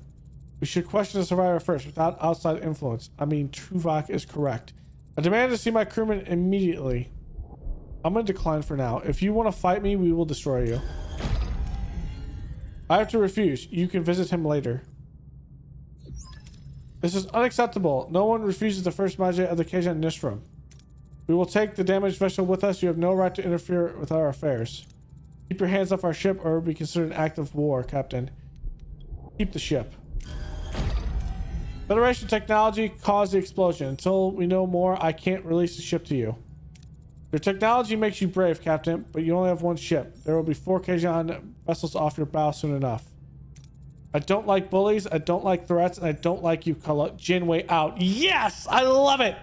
We should question the survivor first, without outside influence. I mean, Tuvok is correct. I demand to see my crewman immediately. I'm going to decline for now. If you want to fight me, we will destroy you. I have to refuse. You can visit him later. This is unacceptable. No one refuses the first Mage of the Kazon Nistrum. We will take the damaged vessel with us. You have no right to interfere with our affairs. Keep your hands off our ship or it will be considered an act of war, Captain. Keep the ship. Federation technology caused the explosion. Until we know more, I can't release the ship to you. Your technology makes you brave, Captain, but you only have 1 ship. There will be 4 Kazon vessels off your bow soon enough. I don't like bullies, I don't like threats, and I don't like you, Kala. Janeway out. Yes! I love it!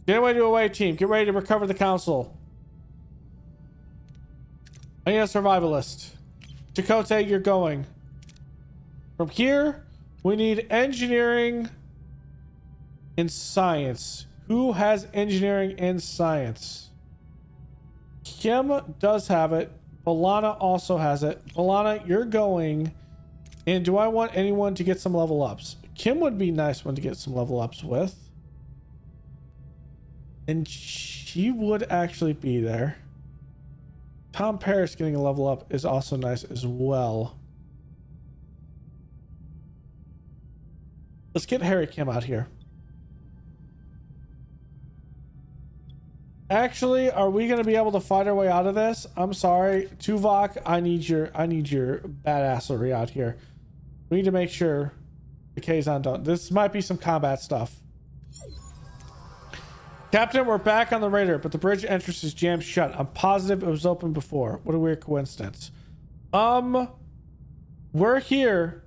Janeway to away team. Get ready to recover the council. I need a survivalist. Chakotay, you're going. From here... we need engineering and science. Who has engineering and science? Kim does have it. Balana also has it. Balana, you're going. And do I want anyone to get some level ups? Kim would be a nice one to get some level ups with. And she would actually be there. Tom Paris getting a level up is also nice as well. Let's get Harry Kim out here. Actually, are we going to be able to fight our way out of this? I'm sorry, Tuvok. I need your badassery out here. We need to make sure the Kazon don't. This might be some combat stuff. Captain, we're back on the raider, but the bridge entrance is jammed shut. I'm positive it was open before. What a weird coincidence. We're here.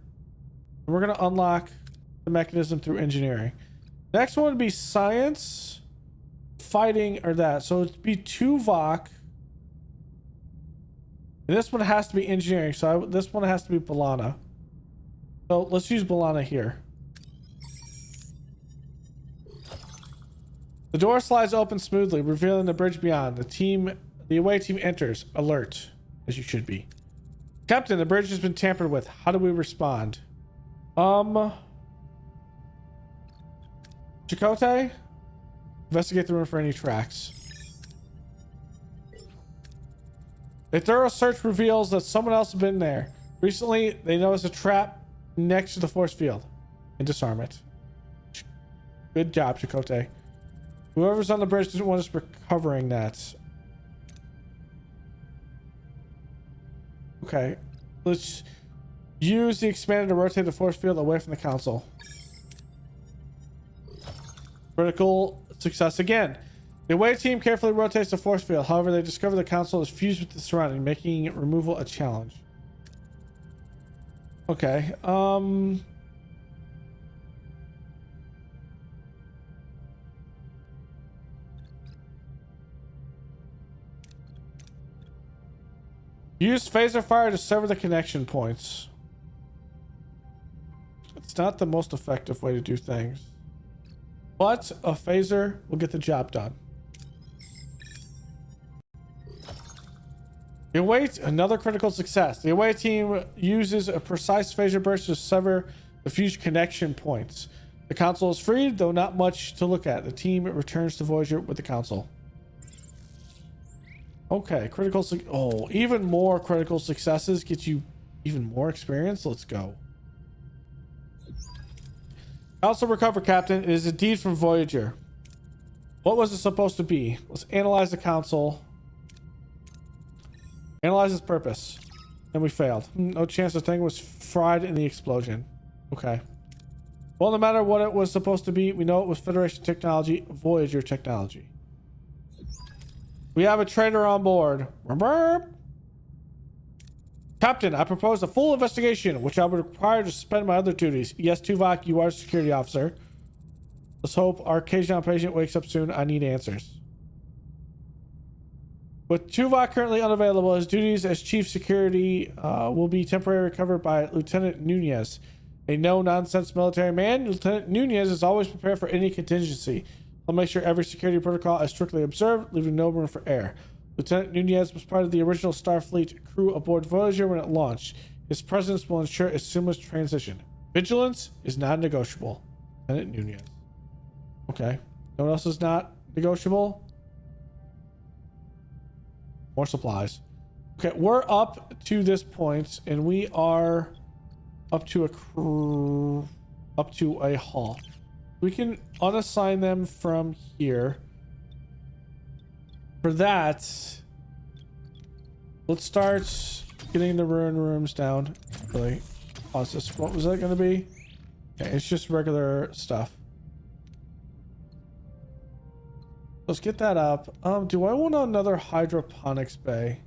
We're going to unlock the mechanism through engineering. Next one would be science, fighting, or that. So it'd be Tuvok. And this one has to be engineering. So this one has to be Balana. So let's use Balana here. The door slides open smoothly, revealing the bridge beyond. The away team enters, alert, as you should be. Captain, the bridge has been tampered with. How do we respond? Chakotay, investigate the room for any tracks. A thorough search reveals that someone else has been there. Recently, they noticed a trap next to the force field and disarm it. Good job, Chakotay. Whoever's on the bridge doesn't want us recovering that. Okay. Let's use the expander to rotate the force field away from the console. Critical success again. The away team carefully rotates the force field. However, they discover the console is fused with the surrounding, making removal a challenge. Okay. Use phaser fire to sever the connection points. It's not the most effective way to do things, but a phaser will get the job done. The away, another critical success. The away team uses a precise phaser burst to sever the fused connection points. The console is freed, though not much to look at. The team returns to Voyager with the console. Okay, oh, even more critical successes get you even more experience. Let's go. Also recover, Captain. It is indeed from Voyager. What was it supposed to be? Let's analyze the console. Analyze its purpose. And we failed. No chance the thing was fried in the explosion. Okay. Well, no matter what it was supposed to be, we know it was Federation technology, Voyager technology. We have a traitor on board. Captain, I propose a full investigation, which I would require to suspend my other duties. Yes, Tuvok, you are a security officer. Let's hope our Kazan patient wakes up soon. I need answers. With Tuvok currently unavailable, his duties as chief security will be temporarily covered by Lieutenant Nunez. A no-nonsense military man, Lieutenant Nunez is always prepared for any contingency. I'll make sure every security protocol is strictly observed, leaving no room for error. Lieutenant Nunez was part of the original Starfleet crew aboard Voyager when it launched. His presence will ensure a seamless transition. Vigilance is non-negotiable. Lieutenant Nunez. Okay. No one else is not negotiable? More supplies. Okay, we're up to this point, and we are up to a hall. We can unassign them from here. For that, let's start getting the ruin rooms down. Really, pause this. What was that going to be? Okay, it's just regular stuff. Let's get that up. Do I want another hydroponics bay?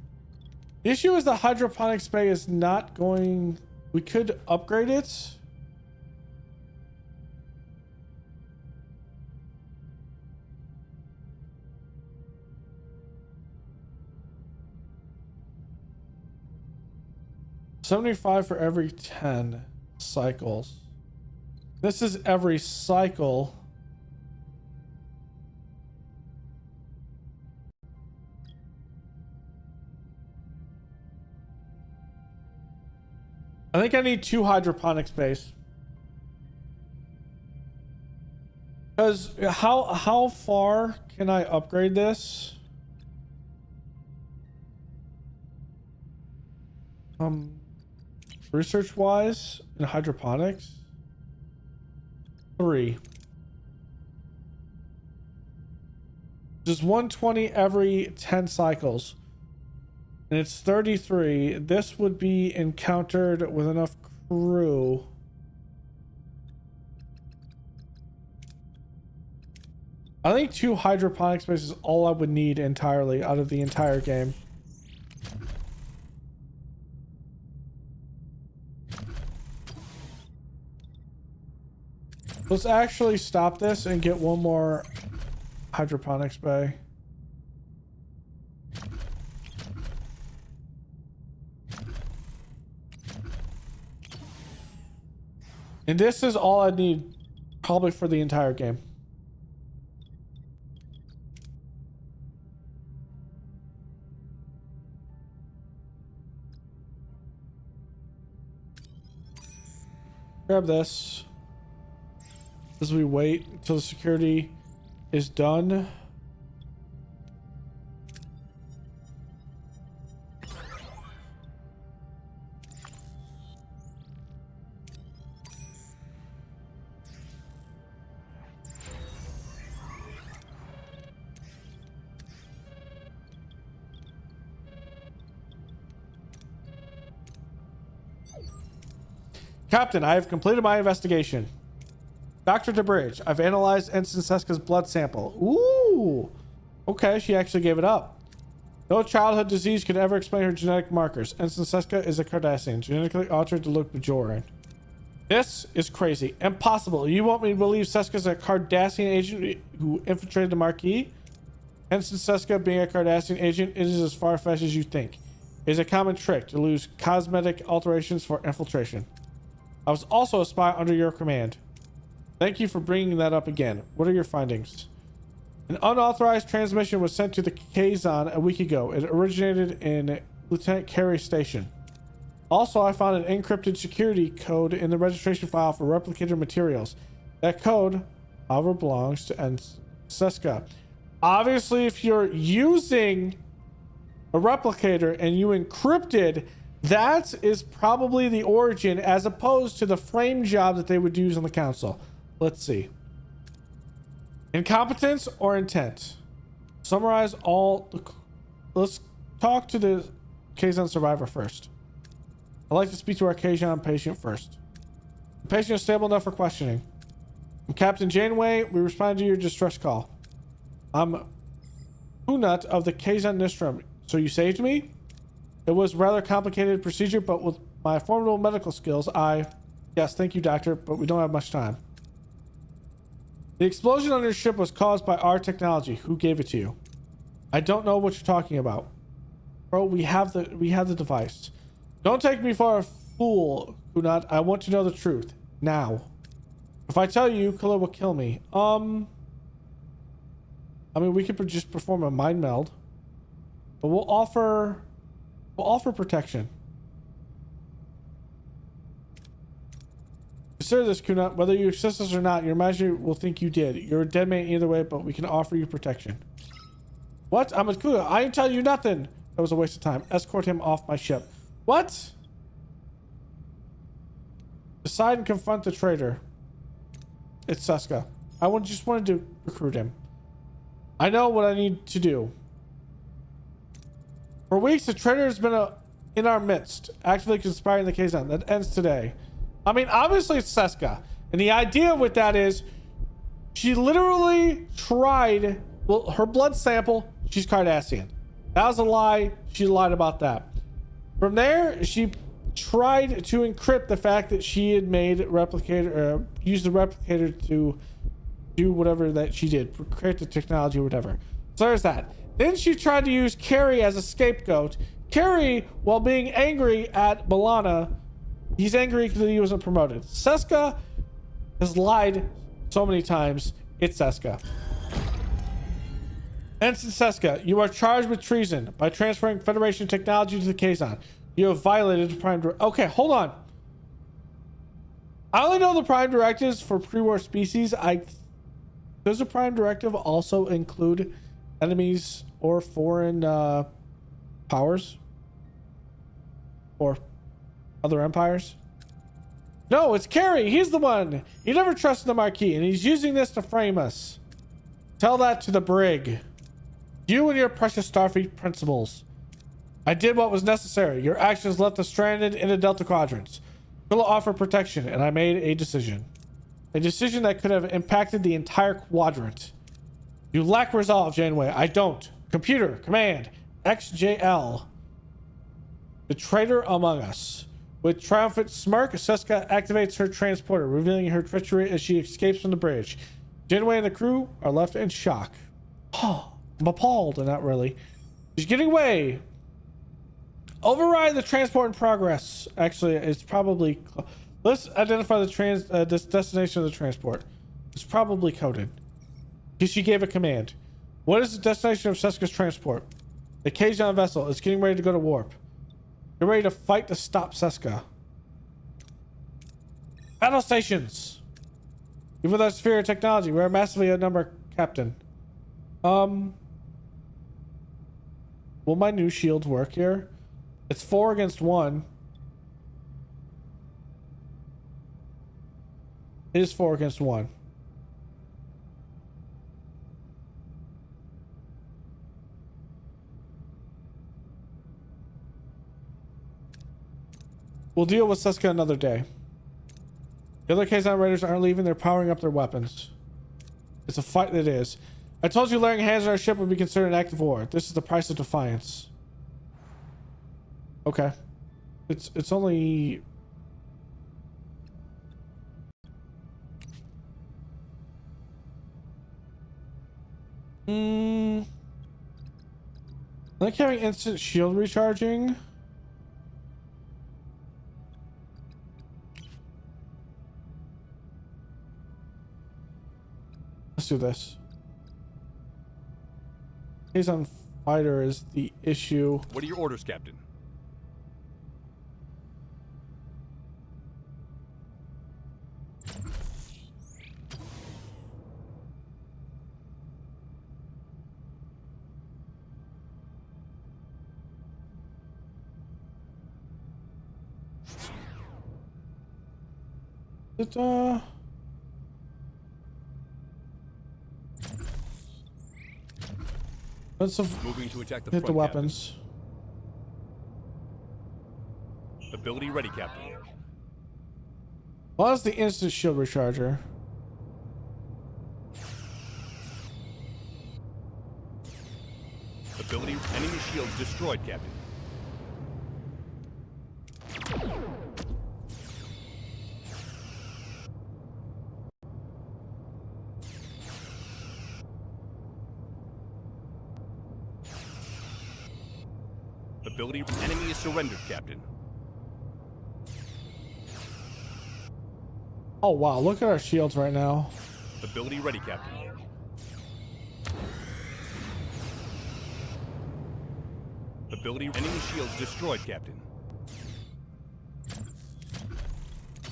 The issue is the hydroponics bay is not going... We could upgrade it. $75 for every 10 cycles. This is every cycle. I think I need 2 hydroponic space. Because how far can I upgrade this? Research wise in hydroponics, 3. Just 120 every 10 cycles. And it's 33. This would be encountered with enough crew. I think 2 hydroponic spaces is all I would need entirely out of the entire game. Let's actually stop this and get one more hydroponics bay. And this is all I need probably for the entire game. Grab this as we wait until the security is done. Captain, I have completed my investigation. Dr. DeBridge, I've analyzed Ensign Seska's blood sample. Ooh! Okay, she actually gave it up. No childhood disease could ever explain her genetic markers. Ensign Seska is a Cardassian, genetically altered to look Bajoran. This is crazy. Impossible. You want me to believe Seska's a Cardassian agent who infiltrated the Marquis? Ensign Seska being a Cardassian agent is as far-fetched as you think. It is a common trick to use cosmetic alterations for infiltration. I was also a spy under your command. Thank you for bringing that up again. What are your findings? An unauthorized transmission was sent to the Kazon a week ago. It originated in Lieutenant Carey's station. Also, I found an encrypted security code in the registration file for replicator materials. That code, however, belongs to Seska. Obviously, if you're using a replicator and you encrypted, that is probably the origin as opposed to the frame job that they would use on the council. Let's see. Incompetence or intent? Summarize all the... Let's talk to the Kazon survivor first. I'd like to speak to our Kazon patient first. The patient is stable enough for questioning. I'm Captain Janeway. We responded to your distress call. I'm Hunut of the Kazon Nistrum. So you saved me? It was rather complicated procedure, but with my formidable medical skills, Yes, thank you, doctor, but we don't have much time. The explosion on your ship was caused by our technology. Who gave it to you? I don't know what you're talking about. Bro, we have the device. Don't take me for a fool, Hunut. I want to know the truth. Now. If I tell you, Khalil will kill me. I mean, we could just perform a mind meld. But we'll offer protection. Consider this, Kunat. Whether you assist us or not, your majesty will think you did. You're a dead man either way, but we can offer you protection. What? I'm a Kunat. I ain't telling you nothing. That was a waste of time. Escort him off my ship. What? Decide and confront the traitor. It's Seska. Just wanted to recruit him. I know what I need to do. For weeks, the traitor has been in our midst, actively conspiring the Kazon. That ends today. I mean, obviously it's Seska. And the idea with that is she literally tried... Well, her blood sample, she's Cardassian. That was a lie. She lied about that. From there, she tried to encrypt the fact that she had made replicator, used the replicator to do whatever that she did, create the technology or whatever. So there's that. Then she tried to use Carey as a scapegoat. Carey, while being angry at B'Elanna, he's angry because he wasn't promoted. Seska has lied so many times. It's Seska. Ensign Seska, you are charged with treason by transferring Federation technology to the Kazon. You have violated the Prime Directive. Okay, hold on. I only know the Prime Directives for pre-war species. Does the Prime Directive also include enemies or foreign powers? Or other empires? No, it's Carey. He's the one. He never trusted the Marquis, and he's using this to frame us. Tell that to the brig. You and your precious Starfleet principles. I did what was necessary. Your actions left us stranded in the Delta Quadrants. Will offer protection, and I made a decision. A decision that could have impacted the entire quadrant. You lack resolve, Janeway. I don't. Computer, command, XJL. The traitor among us. With triumphant smirk, Seska activates her transporter, revealing her treachery as she escapes from the bridge. Janeway and the crew are left in shock. Oh, I'm appalled, not really. She's getting away. Override the transport in progress. Actually, it's probably... Let's identify the this destination of the transport. It's probably coded. Because she gave a command. What is the destination of Seska's transport? The Kazon vessel is getting ready to go to warp. Get ready to fight to stop Seska. Battle stations! Even with our sphere of technology, we are massively outnumbered, Captain. Will my new shields work here? It's 4 against 1. It is 4 against 1. We'll deal with Seska another day. The other Kazon Raiders aren't leaving. They're powering up their weapons. It's a fight that is. I told you laying hands on our ship would be considered an act of war. This is the price of defiance. Okay. It's only... Like having instant shield recharging. Let's do this. He's on fighter is the issue. What are your orders, Captain? Let's Moving to attack the hit the front, weapons. Captain. Ability ready, Captain. What is the instant shield recharger? Ability enemy shields destroyed, Captain. Ability enemy is surrendered, Captain. Oh wow, look at our shields right now. Ability ready, Captain. Ability enemy shields destroyed, Captain.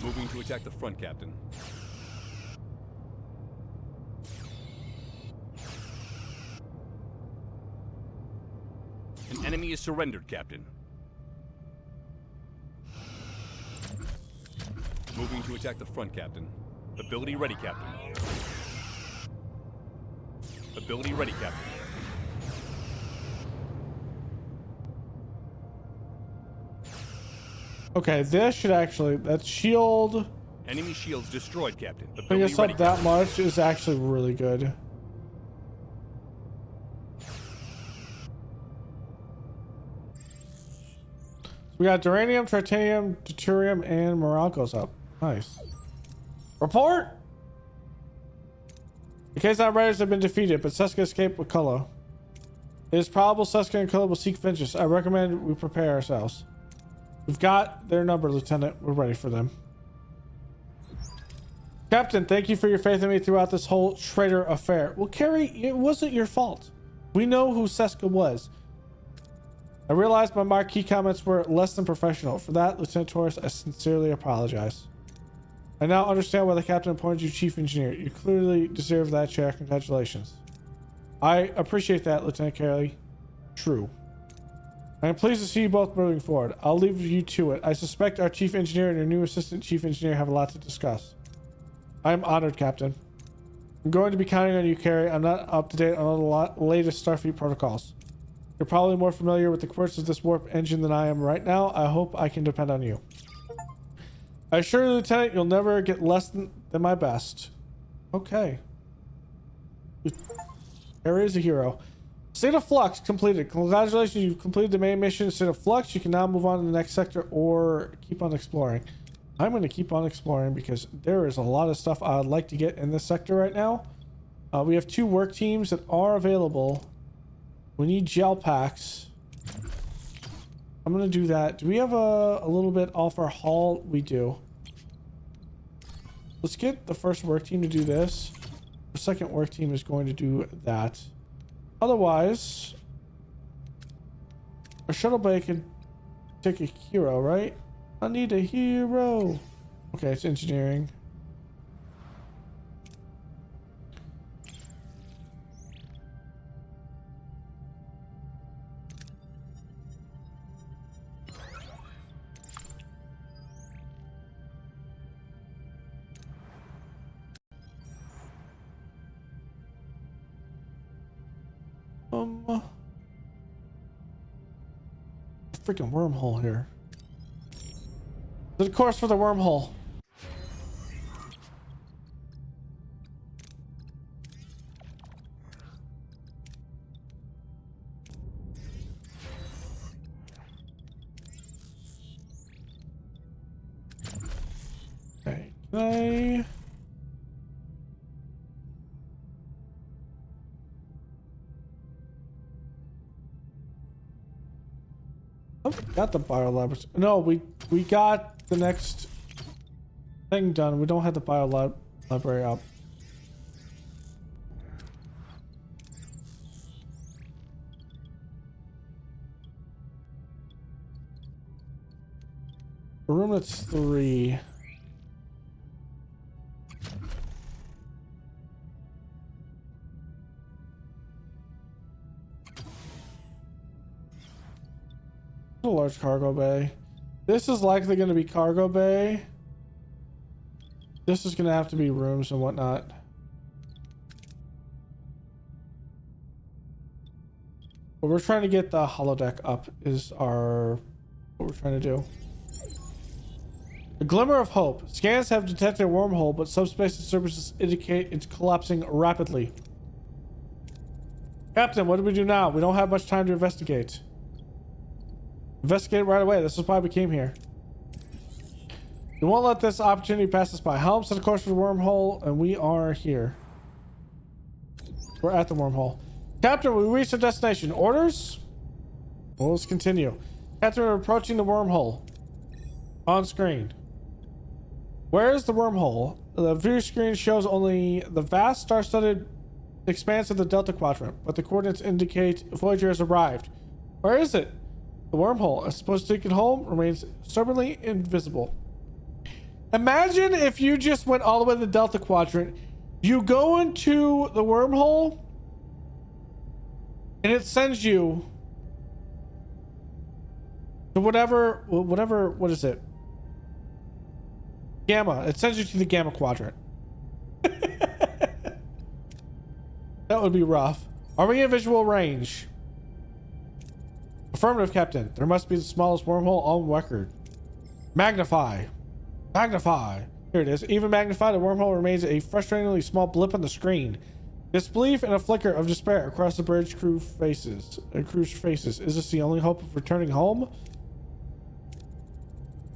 Moving to attack the front, Captain. An enemy is surrendered, Captain. Moving to attack the front, Captain. Ability ready, Captain. Ability ready, Captain. Okay, this should actually, that shield, Enemy shields destroyed, Captain. bring Ability us ready, up that Captain. much is actually really good. We got duranium, titanium, deuterium, and morale goes up. Nice. Report! The case operators have been defeated, but Seska escaped with Kullo. It is probable Seska and Kullo will seek vengeance. I recommend we prepare ourselves. We've got their number, Lieutenant. We're ready for them. Captain, thank you for your faith in me throughout this whole traitor affair. Well, Carrie, it wasn't your fault. We know who Seska was. I realized my marquee comments were less than professional. For that, Lieutenant Torres, I sincerely apologize. I now understand why the captain appointed you chief engineer. You clearly deserve that chair. Congratulations. I appreciate that, Lieutenant Carey. True. I am pleased to see you both moving forward. I'll leave you to it. I suspect our chief engineer and your new assistant chief engineer have a lot to discuss. I am honored, Captain. I'm going to be counting on you, Carey. I'm not up to date on all the latest Starfleet protocols. You're probably more familiar with the quirks of this warp engine than I am right now. I hope I can depend on you. I assure you, Lieutenant, you'll never get less than my best. Okay. Carey is a hero. State of Flux completed. Congratulations, you've completed the main mission. State of Flux, you can now move on to the next sector or keep on exploring. I'm going to keep on exploring because there is a lot of stuff I'd like to get in this sector right now. We have 2 work teams that are available. We need gel packs. I'm going to do that. Do we have a little bit off our haul? We do. Let's get the first work team to do this. The second work team is going to do that. Otherwise, our shuttle bay can take a hero, right? I need a hero. Okay, it's engineering. Freaking wormhole here. The course for the wormhole. I... Oh, we got the bio laboratory. No, we got the next thing done. We don't have the bio library up. The room that's 3. A large cargo bay. This is likely going to be cargo bay. This is going to have to be rooms and whatnot. But we're trying to get the holodeck up is what we're trying to do. A glimmer of hope. Scans have detected a wormhole, but subspace disturbances indicate it's collapsing rapidly. Captain, what do we do now? We don't have much time to investigate. Investigate right away. This is why we came here. We won't let this opportunity pass us by. Helm, set a course for the wormhole, and we are here. We're at the wormhole. Captain, we reached our destination. Orders? Well, let's continue. Captain, we're approaching the wormhole. On screen. Where is the wormhole? The view screen shows only the vast star-studded expanse of the Delta Quadrant, but the coordinates indicate Voyager has arrived. Where is it? The wormhole, as supposed to take it home, remains stubbornly invisible. Imagine if you just went all the way to the Delta Quadrant, you go into the wormhole, and it sends you to whatever, what is it? Gamma. It sends you to the Gamma Quadrant. That would be rough. Are we in visual range? Affirmative, Captain. There must be the smallest wormhole on record. Magnify. Magnify. Here it is. Even magnified, the wormhole remains a frustratingly small blip on the screen. Disbelief and a flicker of despair across the bridge crew's faces. Is this the only hope of returning home?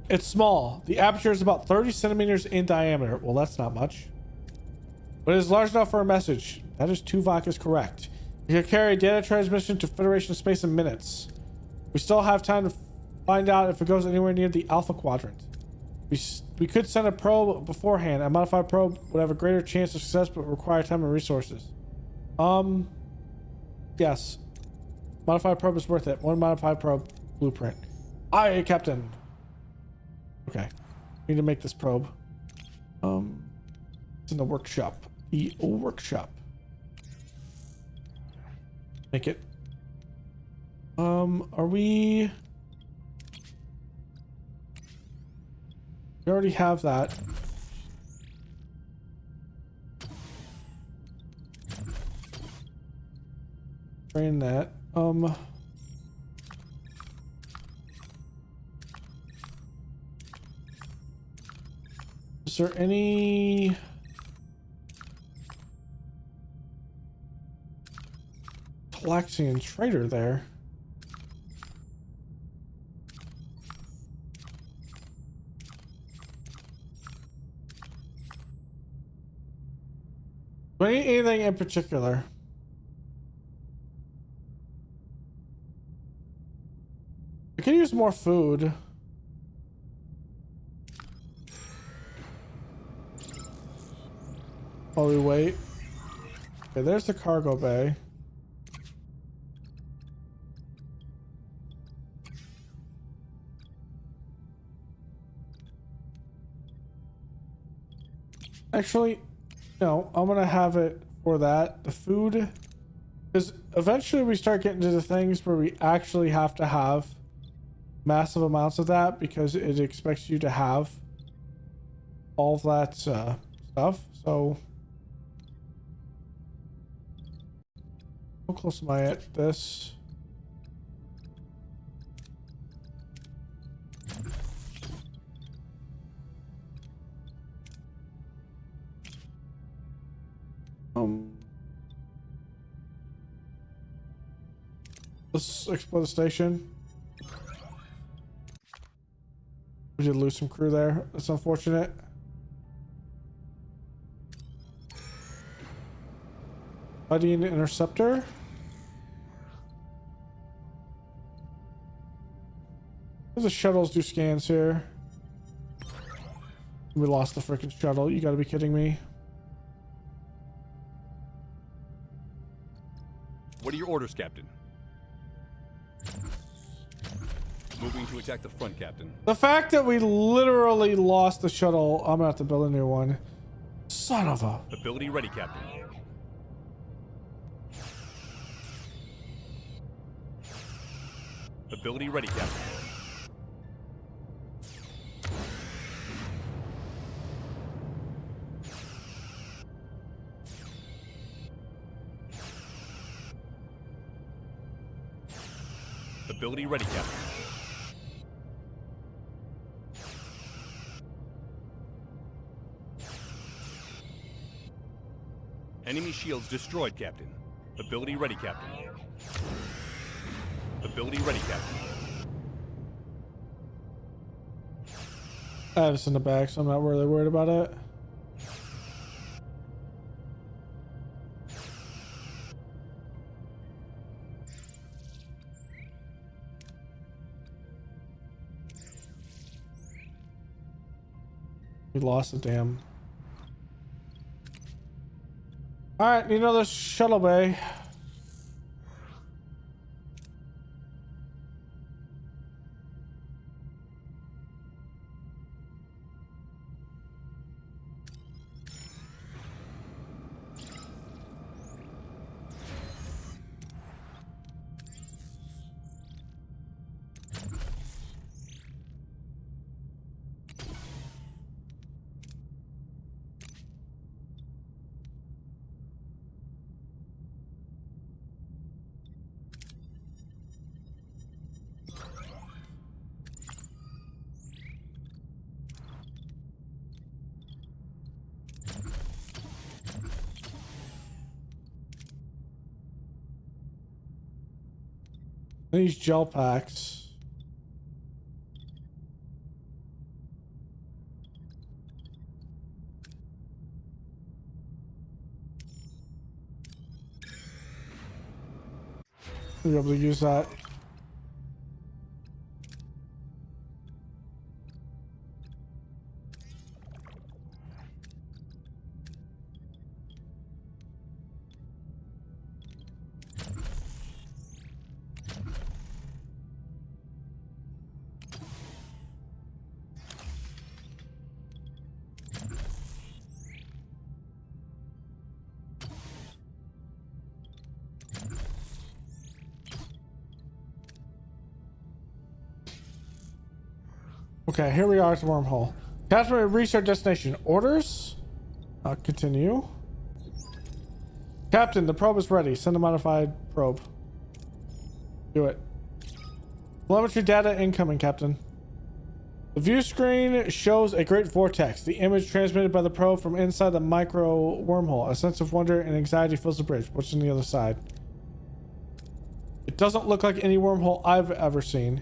It's small. The aperture is about 30 centimeters in diameter. Well, that's not much. But it is large enough for a message. That is Tuvok is correct. You can carry data transmission to Federation space in minutes. We still have time to find out if it goes anywhere near the Alpha Quadrant. We could send a probe beforehand. A modified probe would have a greater chance of success, but require time and resources. Yes. Modified probe is worth it. One modified probe blueprint. Aye, Captain. Okay. We need to make this probe. It's in the workshop. The workshop. Make it. Are we... We already have that. Train that. Is there any... Galaxian Traitor there? Do I need anything in particular? I could use more food. While we wait. Okay, there's the cargo bay. Actually, no, I'm gonna have it for that. The food, because eventually we start getting to the things where we actually have to have massive amounts of that because it expects you to have all of that stuff. So, how close am I at this? Let's explore the station. We did lose some crew there. That's unfortunate. Fighting an interceptor. The shuttles do scans here. We lost the freaking shuttle. You gotta be kidding me. What are your orders, Captain? Moving to attack the front, Captain. The fact that we literally lost the shuttle, I'm gonna have to build a new one. Son of a... Ability ready, Captain. Ability ready, Captain. Ability ready, Captain. Enemy shields destroyed, Captain. Ability ready, Captain. Ability ready, Captain. I have this in the back, so I'm not really worried about it. We lost the damn. All right, need another shuttle bay. These gel packs. We'll be able to use that. Okay, here we are at the wormhole. Captain, we reached our destination. Orders? Continue. Captain, the probe is ready. Send a modified probe. Do it. Telemetry data incoming, Captain. The view screen shows a great vortex. The image transmitted by the probe from inside the micro wormhole. A sense of wonder and anxiety fills the bridge. What's on the other side? It doesn't look like any wormhole I've ever seen.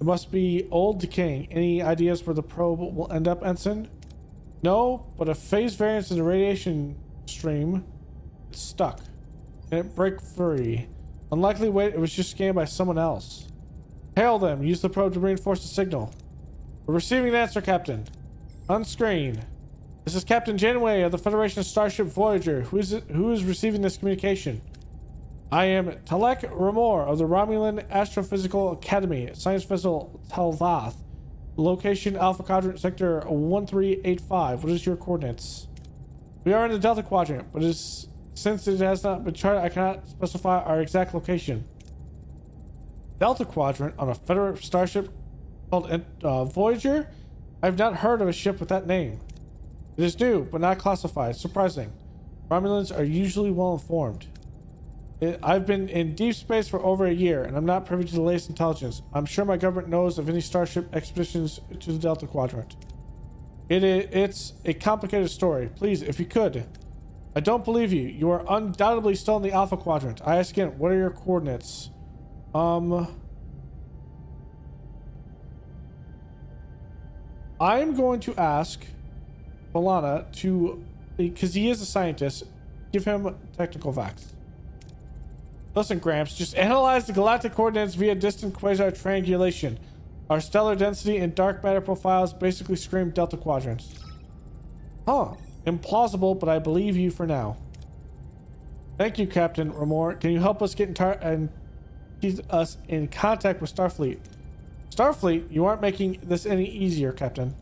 It must be old, decaying. Any ideas where the probe will end up, Ensign? No, but a phase variance in the radiation stream. It's stuck. And it break free. Unlikely wait, it was just scanned by someone else. Hail them. Use the probe to reinforce the signal. We're receiving an answer, Captain. On screen. This is Captain Janeway of the Federation Starship Voyager. Who is receiving this communication? I am Talek Ramor of the Romulan Astrophysical Academy, Science Vessel Talvath. Location Alpha Quadrant Sector 1385. What is your coordinates? We are in the Delta Quadrant, but since it has not been charted, I cannot specify our exact location. Delta Quadrant on a Federal starship called Voyager? I've not heard of a ship with that name. It is new, but not classified. Surprising. Romulans are usually well informed. I've been in deep space for over a year, and I'm not privy to the latest intelligence. I'm sure my government knows of any Starship expeditions to the Delta Quadrant. It's a complicated story. Please, if you could. I don't believe you. You are undoubtedly still in the Alpha Quadrant. I ask again, what are your coordinates? I'm going to ask Balana to, because he is a scientist, give him technical facts. Listen, Gramps, just analyze the galactic coordinates via distant quasar triangulation. Our stellar density and dark matter profiles basically scream Delta Quadrants. Huh. Implausible, but I believe you for now. Thank you, Captain Ramor. Can you help us get and keep us in contact with Starfleet? Starfleet, you aren't making this any easier, Captain.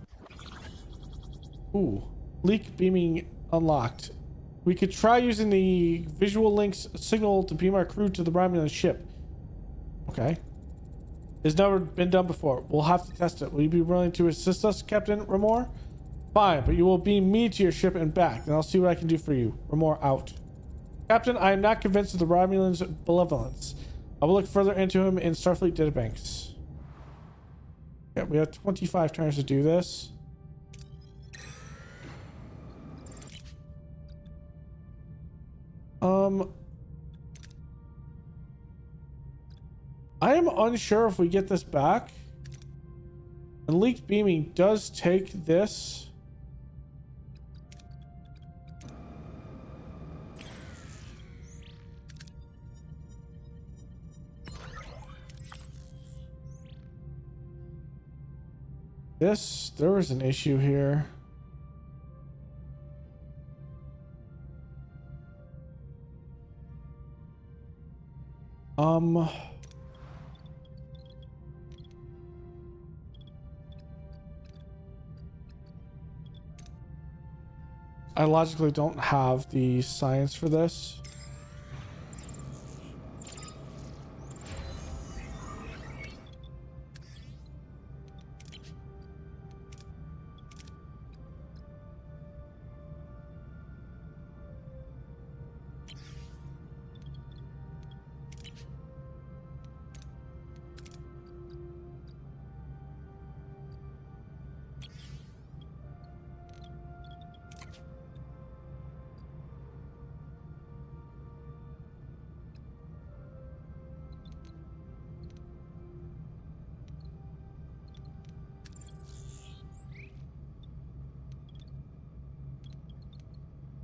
Ooh. Leak beaming unlocked. We could try using the visual links signal to beam our crew to the Romulan ship. Okay. It's never been done before. We'll have to test it. Will you be willing to assist us, Captain Ramor? Fine, but you will beam me to your ship and back, and I'll see what I can do for you. Ramor out. Captain, I am not convinced of the Romulan's benevolence. I will look further into him in Starfleet databanks. Yeah, we have 25 turns to do this. I am unsure if we get this back. And leaked beaming does take this. There was an issue here. I logically don't have the science for this.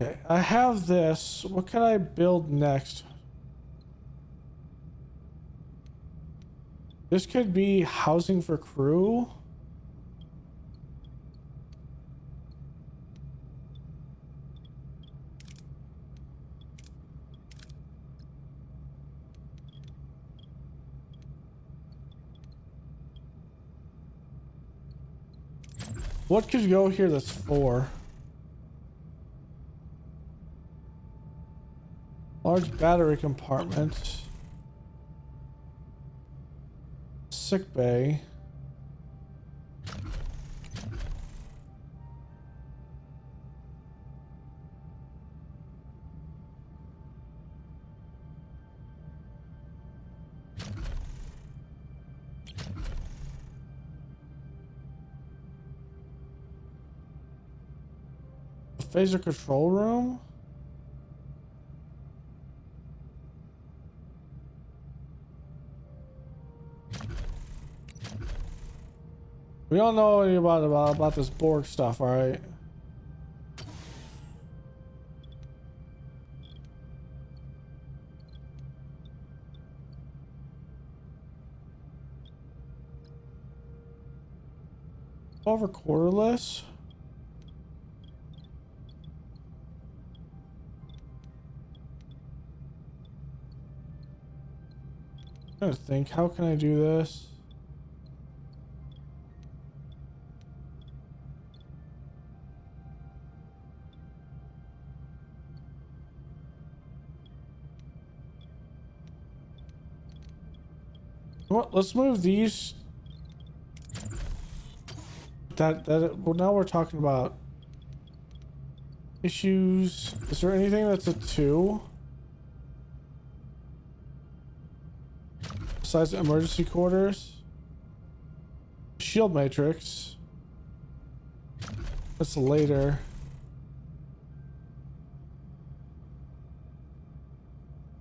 Okay, I have this. What can I build next? This could be housing for crew. What could go here that's 4? Large battery compartment. Sick bay. Phaser control room. We don't know any about this Borg stuff, all right? Over quarterless. I'm trying to think, how can I do this? Well, let's move these. Well, now we're talking about issues. Is there anything that's a 2? Besides emergency quarters? Shield matrix. That's later.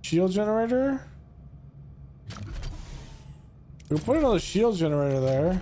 Shield generator? We'll put another shield generator there.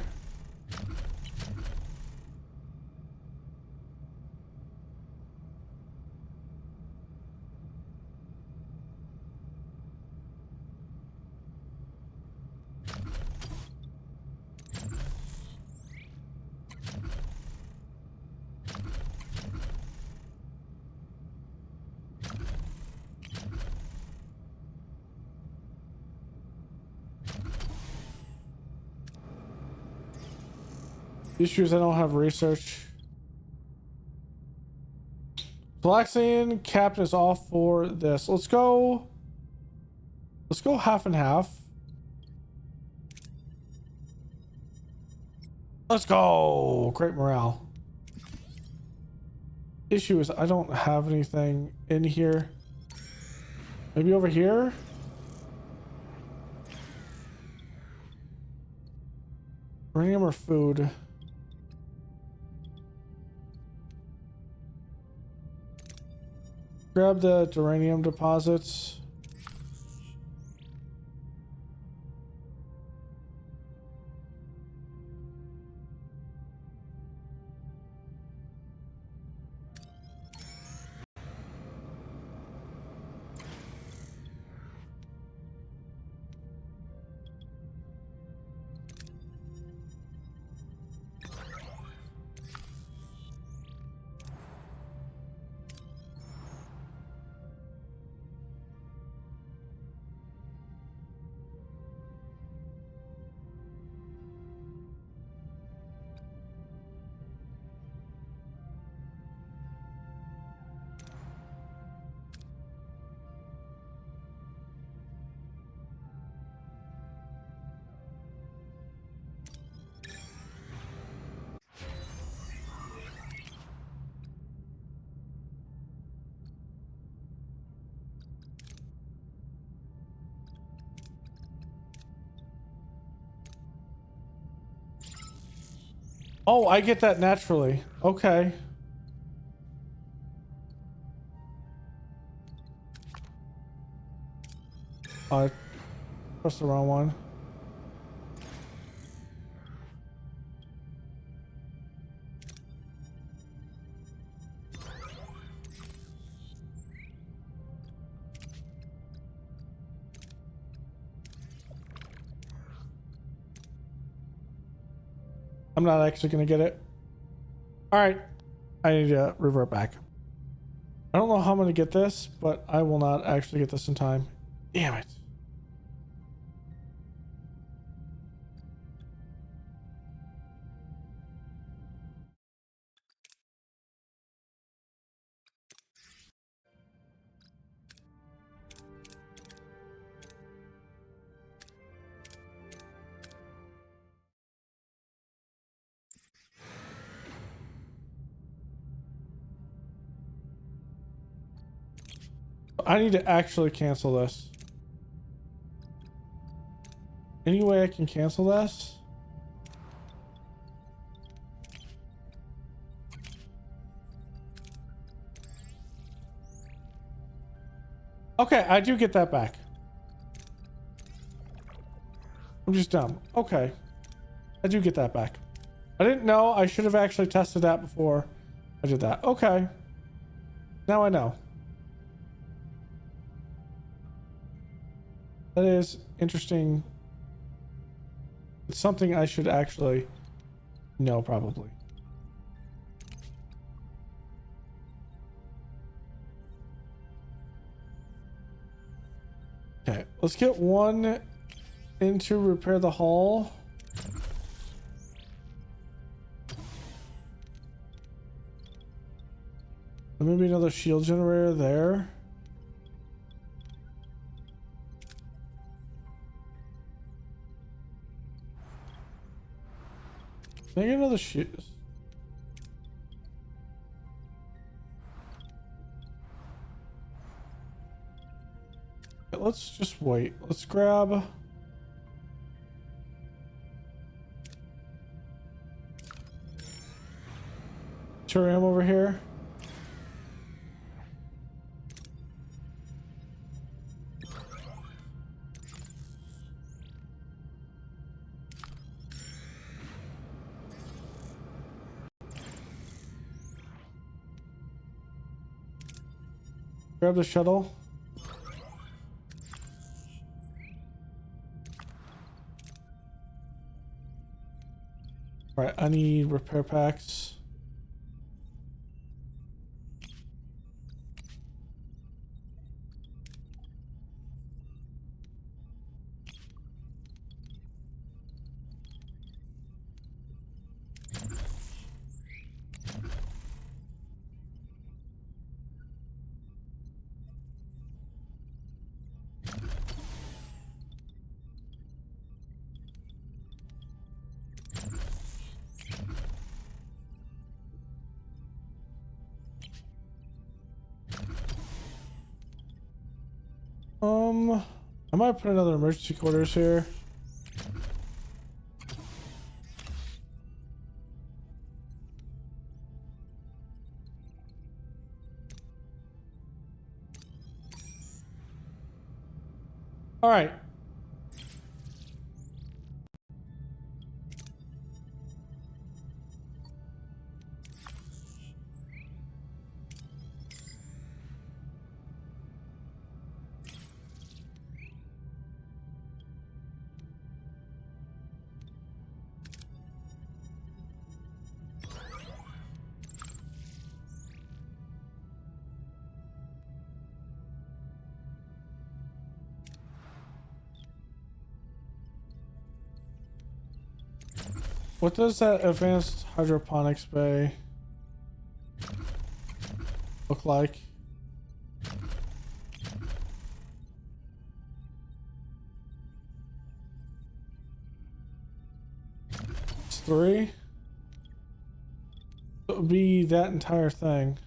The issue is I don't have research. Galaxian Captain is all for this. Let's go half and half. Let's go. Great morale. Issue is I don't have anything in here. Maybe over here? Uranium or food? Grab the uranium deposits. Oh, I get that naturally. Okay. I pressed the wrong one. I'm not actually gonna get it. All right, I need to revert back. I don't know how I'm gonna get this, but I will not actually get this in time. Damn it. I need to actually cancel this. Any way I can cancel this? Okay, I do get that back. I'm just dumb. Okay. I do get that back. I didn't know. I should have actually tested that before I did that. Okay. Now I know. That is interesting. It's something I should actually know, probably. Okay, let's get one in to repair the hull. And maybe another shield generator there. Can I get another shield? Let's just wait. Let's grab Turium over here. Grab the shuttle. All right, I need repair packs. I might put another emergency quarters here. All right. What does that advanced hydroponics bay look like? It's 3. It would be that entire thing.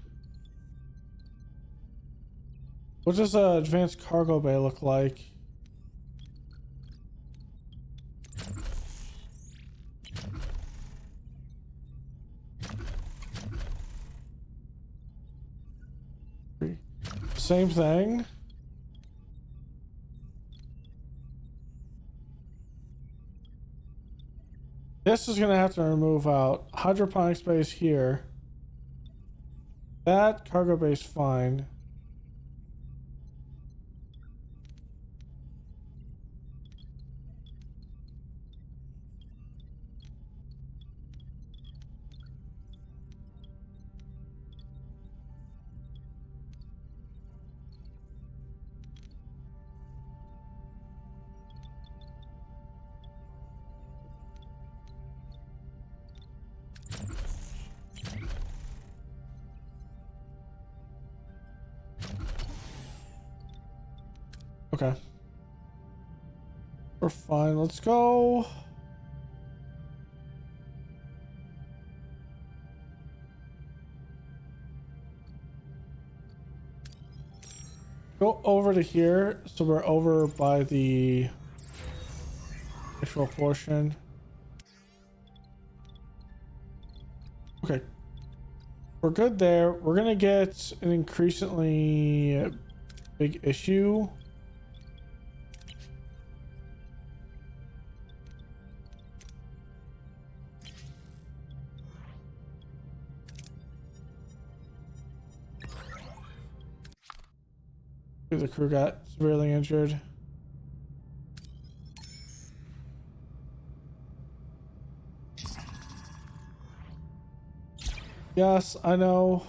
What does an advanced cargo bay look like? Same thing. This is gonna have to remove out hydroponics base here. That cargo base fine. Okay. We're fine. Let's go. Go over to here. So we're over by the actual portion. Okay. We're good there. We're going to get an increasingly big issue. The crew got severely injured. Yes, I know.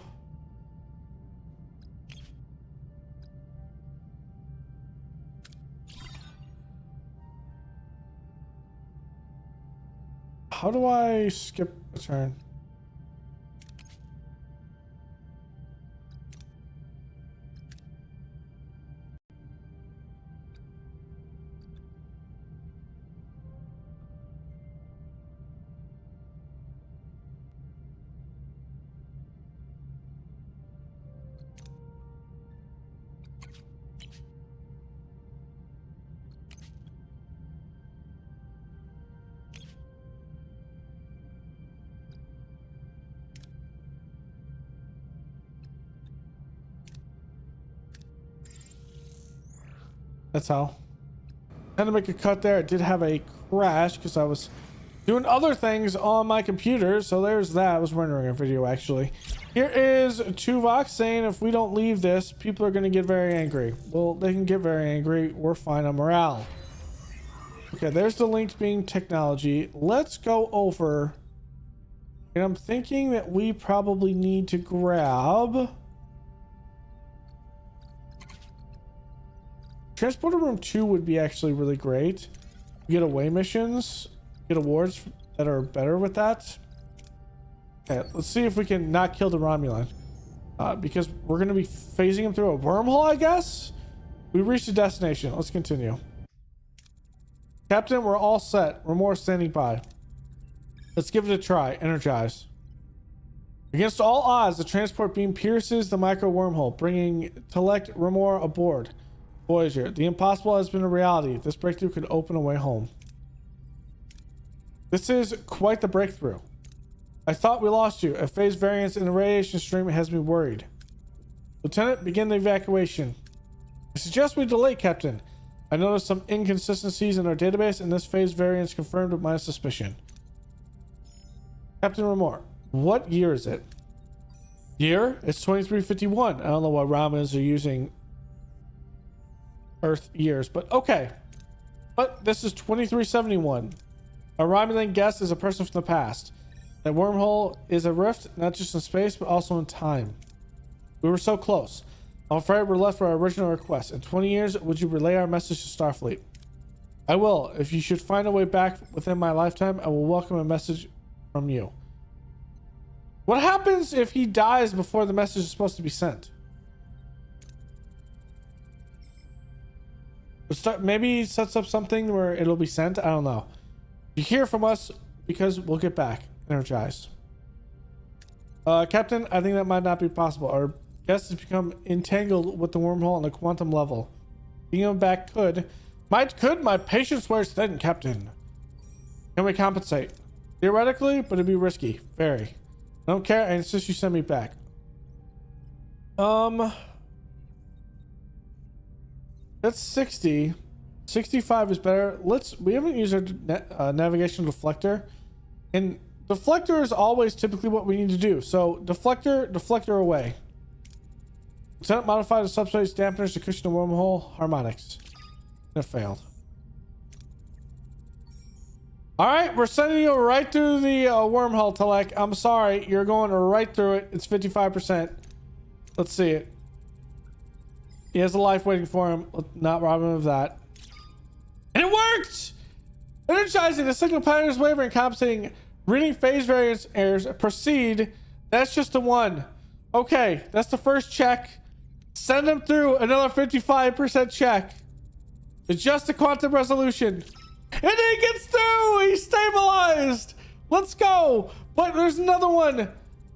How do I skip a turn? That's how. Had to make a cut there. I did have a crash because I was doing other things on my computer. So there's that. I was rendering a video actually. Here is Tuvok saying if we don't leave this, people are going to get very angry. Well, they can get very angry. We're fine on morale. Okay, there's the linked beam technology. Let's go over. And I'm thinking that we probably need to grab Transporter Room 2 would be actually really great. You get away missions, get awards that are better with that. Okay, let's see if we can not kill the Romulan. Because we're going to be phasing him through a wormhole, I guess? We reached the destination. Let's continue. Captain, we're all set. Remore standing by. Let's give it a try. Energize. Against all odds, the transport beam pierces the micro wormhole, bringing Telect Remore aboard. Voyager. The impossible has been a reality. This breakthrough could open a way home. This is quite the breakthrough. I thought we lost you. A phase variance in the radiation stream has me worried. Lieutenant, begin the evacuation. I suggest we delay, Captain. I noticed some inconsistencies in our database, and this phase variance confirmed my suspicion. Captain Ramor, what year is it? Year? It's 2351. I don't know why Romans are using Earth years, but okay. But this is 2371. A Romulan guest is a person from the past. That wormhole is a rift, not just in space, but also in time. We were so close. I'm afraid we're left for our original request. In 20 years, would you relay our message to Starfleet? I will. If you should find a way back within my lifetime, I will welcome a message from you. What happens if he dies before the message is supposed to be sent? Maybe he sets up something where it'll be sent. I don't know. You hear from us because we'll get back. Energize. Captain, I think that might not be possible. Our guest has become entangled with the wormhole on the quantum level. Bringing him back could. My patience wears thin, Captain. Can we compensate? Theoretically, but it'd be risky. Very. I don't care. I insist you send me back. That's 60. 65 is better. We haven't used our navigation deflector. And deflector is always typically what we need to do. So deflector away. Lieutenant, modify the subspace dampeners to cushion the wormhole harmonics. It failed. All right, we're sending you right through the wormhole, Telek. I'm sorry, you're going right through it. It's 55%. Let's see it. He has a life waiting for him. Let's not rob him of that. And it worked! Energizing the signal pattern is wavering, compensating. Reading phase variance errors. Proceed. That's just the one. Okay, that's the first check. Send him through another 55% check. Adjust the quantum resolution. And he gets through! He's stabilized! Let's go! But there's another one!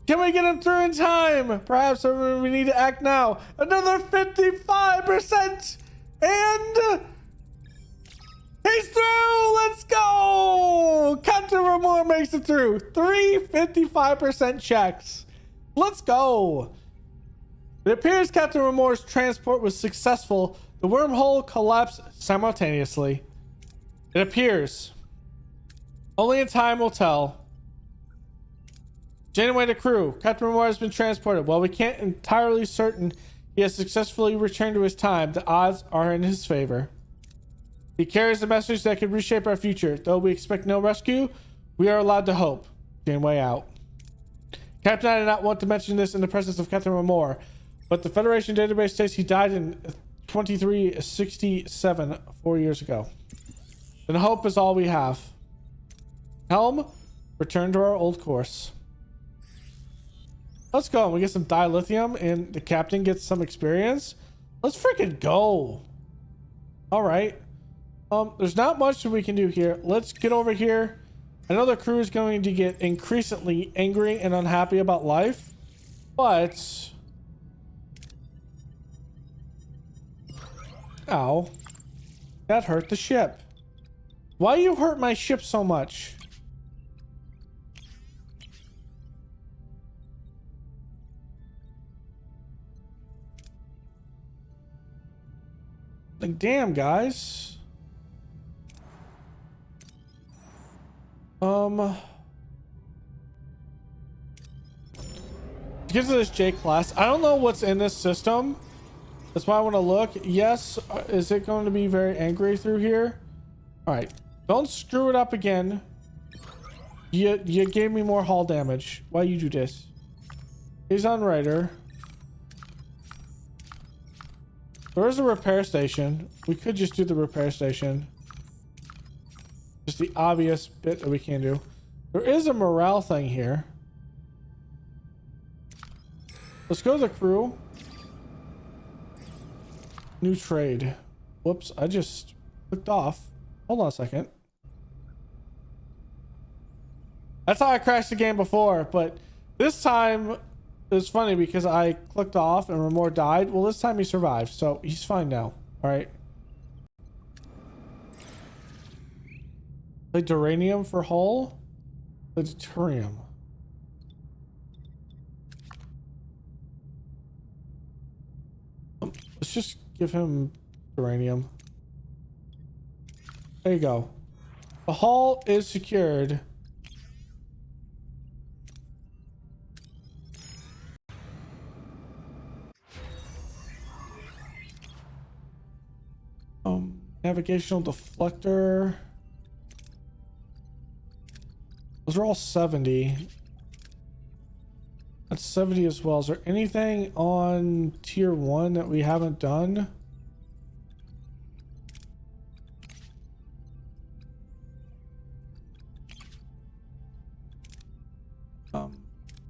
Can we get him through in time? Perhaps we need to act now. Another 55%! And he's through! Let's go! Captain Ramor makes it through. 3 55% checks. Let's go! It appears Captain Ramor's transport was successful. The wormhole collapsed simultaneously. It appears. Only in time will tell. Janeway to crew. Captain Ramor has been transported. While we can't entirely certain he has successfully returned to his time, the odds are in his favor. He carries a message that could reshape our future. Though we expect no rescue, we are allowed to hope. Janeway out. Captain, I did not want to mention this in the presence of Captain Ramor, but the Federation database states he died in 2367, 4 years ago. And hope is all we have. Helm, return to our old course. Let's go. We get some dilithium and the captain gets some experience. Let's freaking go. All right. There's not much that we can do here. Let's get over here. I know the crew is going to get increasingly angry and unhappy about life, but ow, that hurt the ship. Why you hurt my ship so much? Like, damn, guys. To get to this J class, I don't know what's in this system. That's why I want to look. Yes, is it going to be very angry through here? All right, don't screw it up again. You gave me more hull damage. Why you do this? He's on Raider. There is a repair station. We could just do the repair station. Just the obvious bit that we can do. There is a morale thing here. Let's go to the crew. New trade. Whoops, I just clicked off. Hold on a second. That's how I crashed the game before, but this time it was funny because I clicked off and Ramor died. Well, this time he survived, so he's fine now. All right. Play duranium for hull. Play deuterium. Let's just give him uranium. There you go. The hull is secured. Navigational deflector. Those are all 70. That's 70 as well. Is there anything on tier 1 that we haven't done?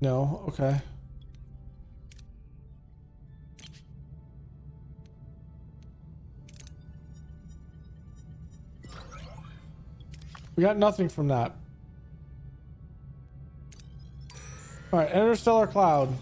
No. Okay. We got nothing from that. All right, interstellar cloud.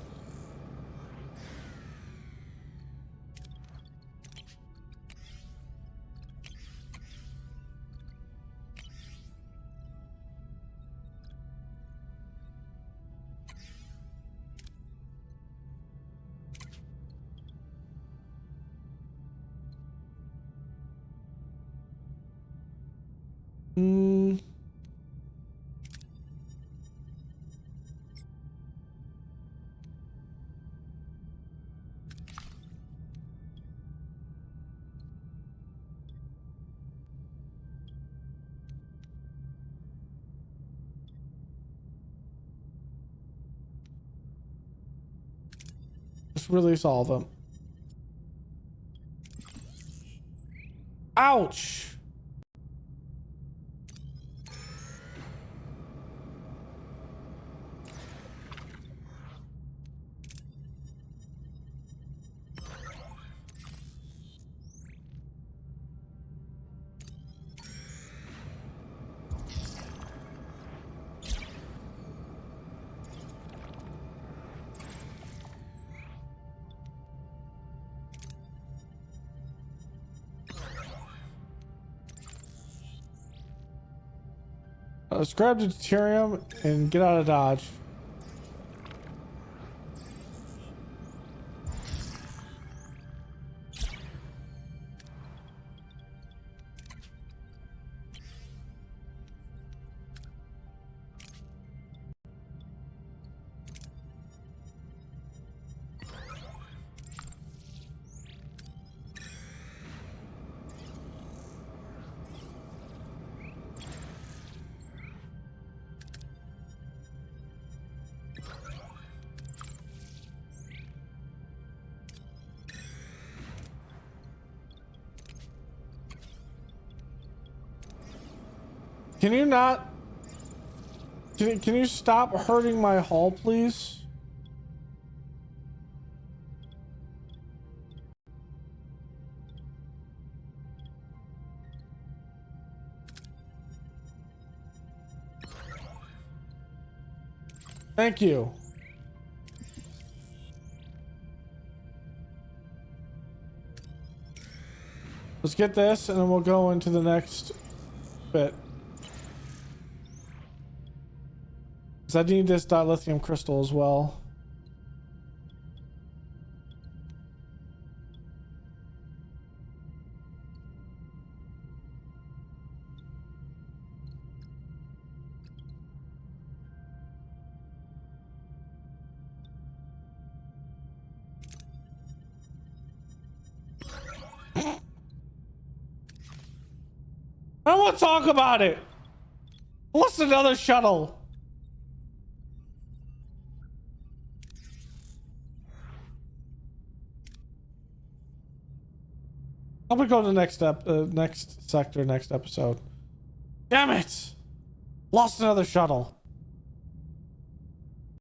Just release all of them. Ouch! Let's grab the deuterium and get out of Dodge. Can you not? Can you stop hurting my hull, please? Thank you. Let's get this and then we'll go into the bit. Because I need this dilithium crystal as well. I don't want to talk about it. What's another shuttle? I'm gonna go to the next sector, next episode. Damn it! Lost another shuttle.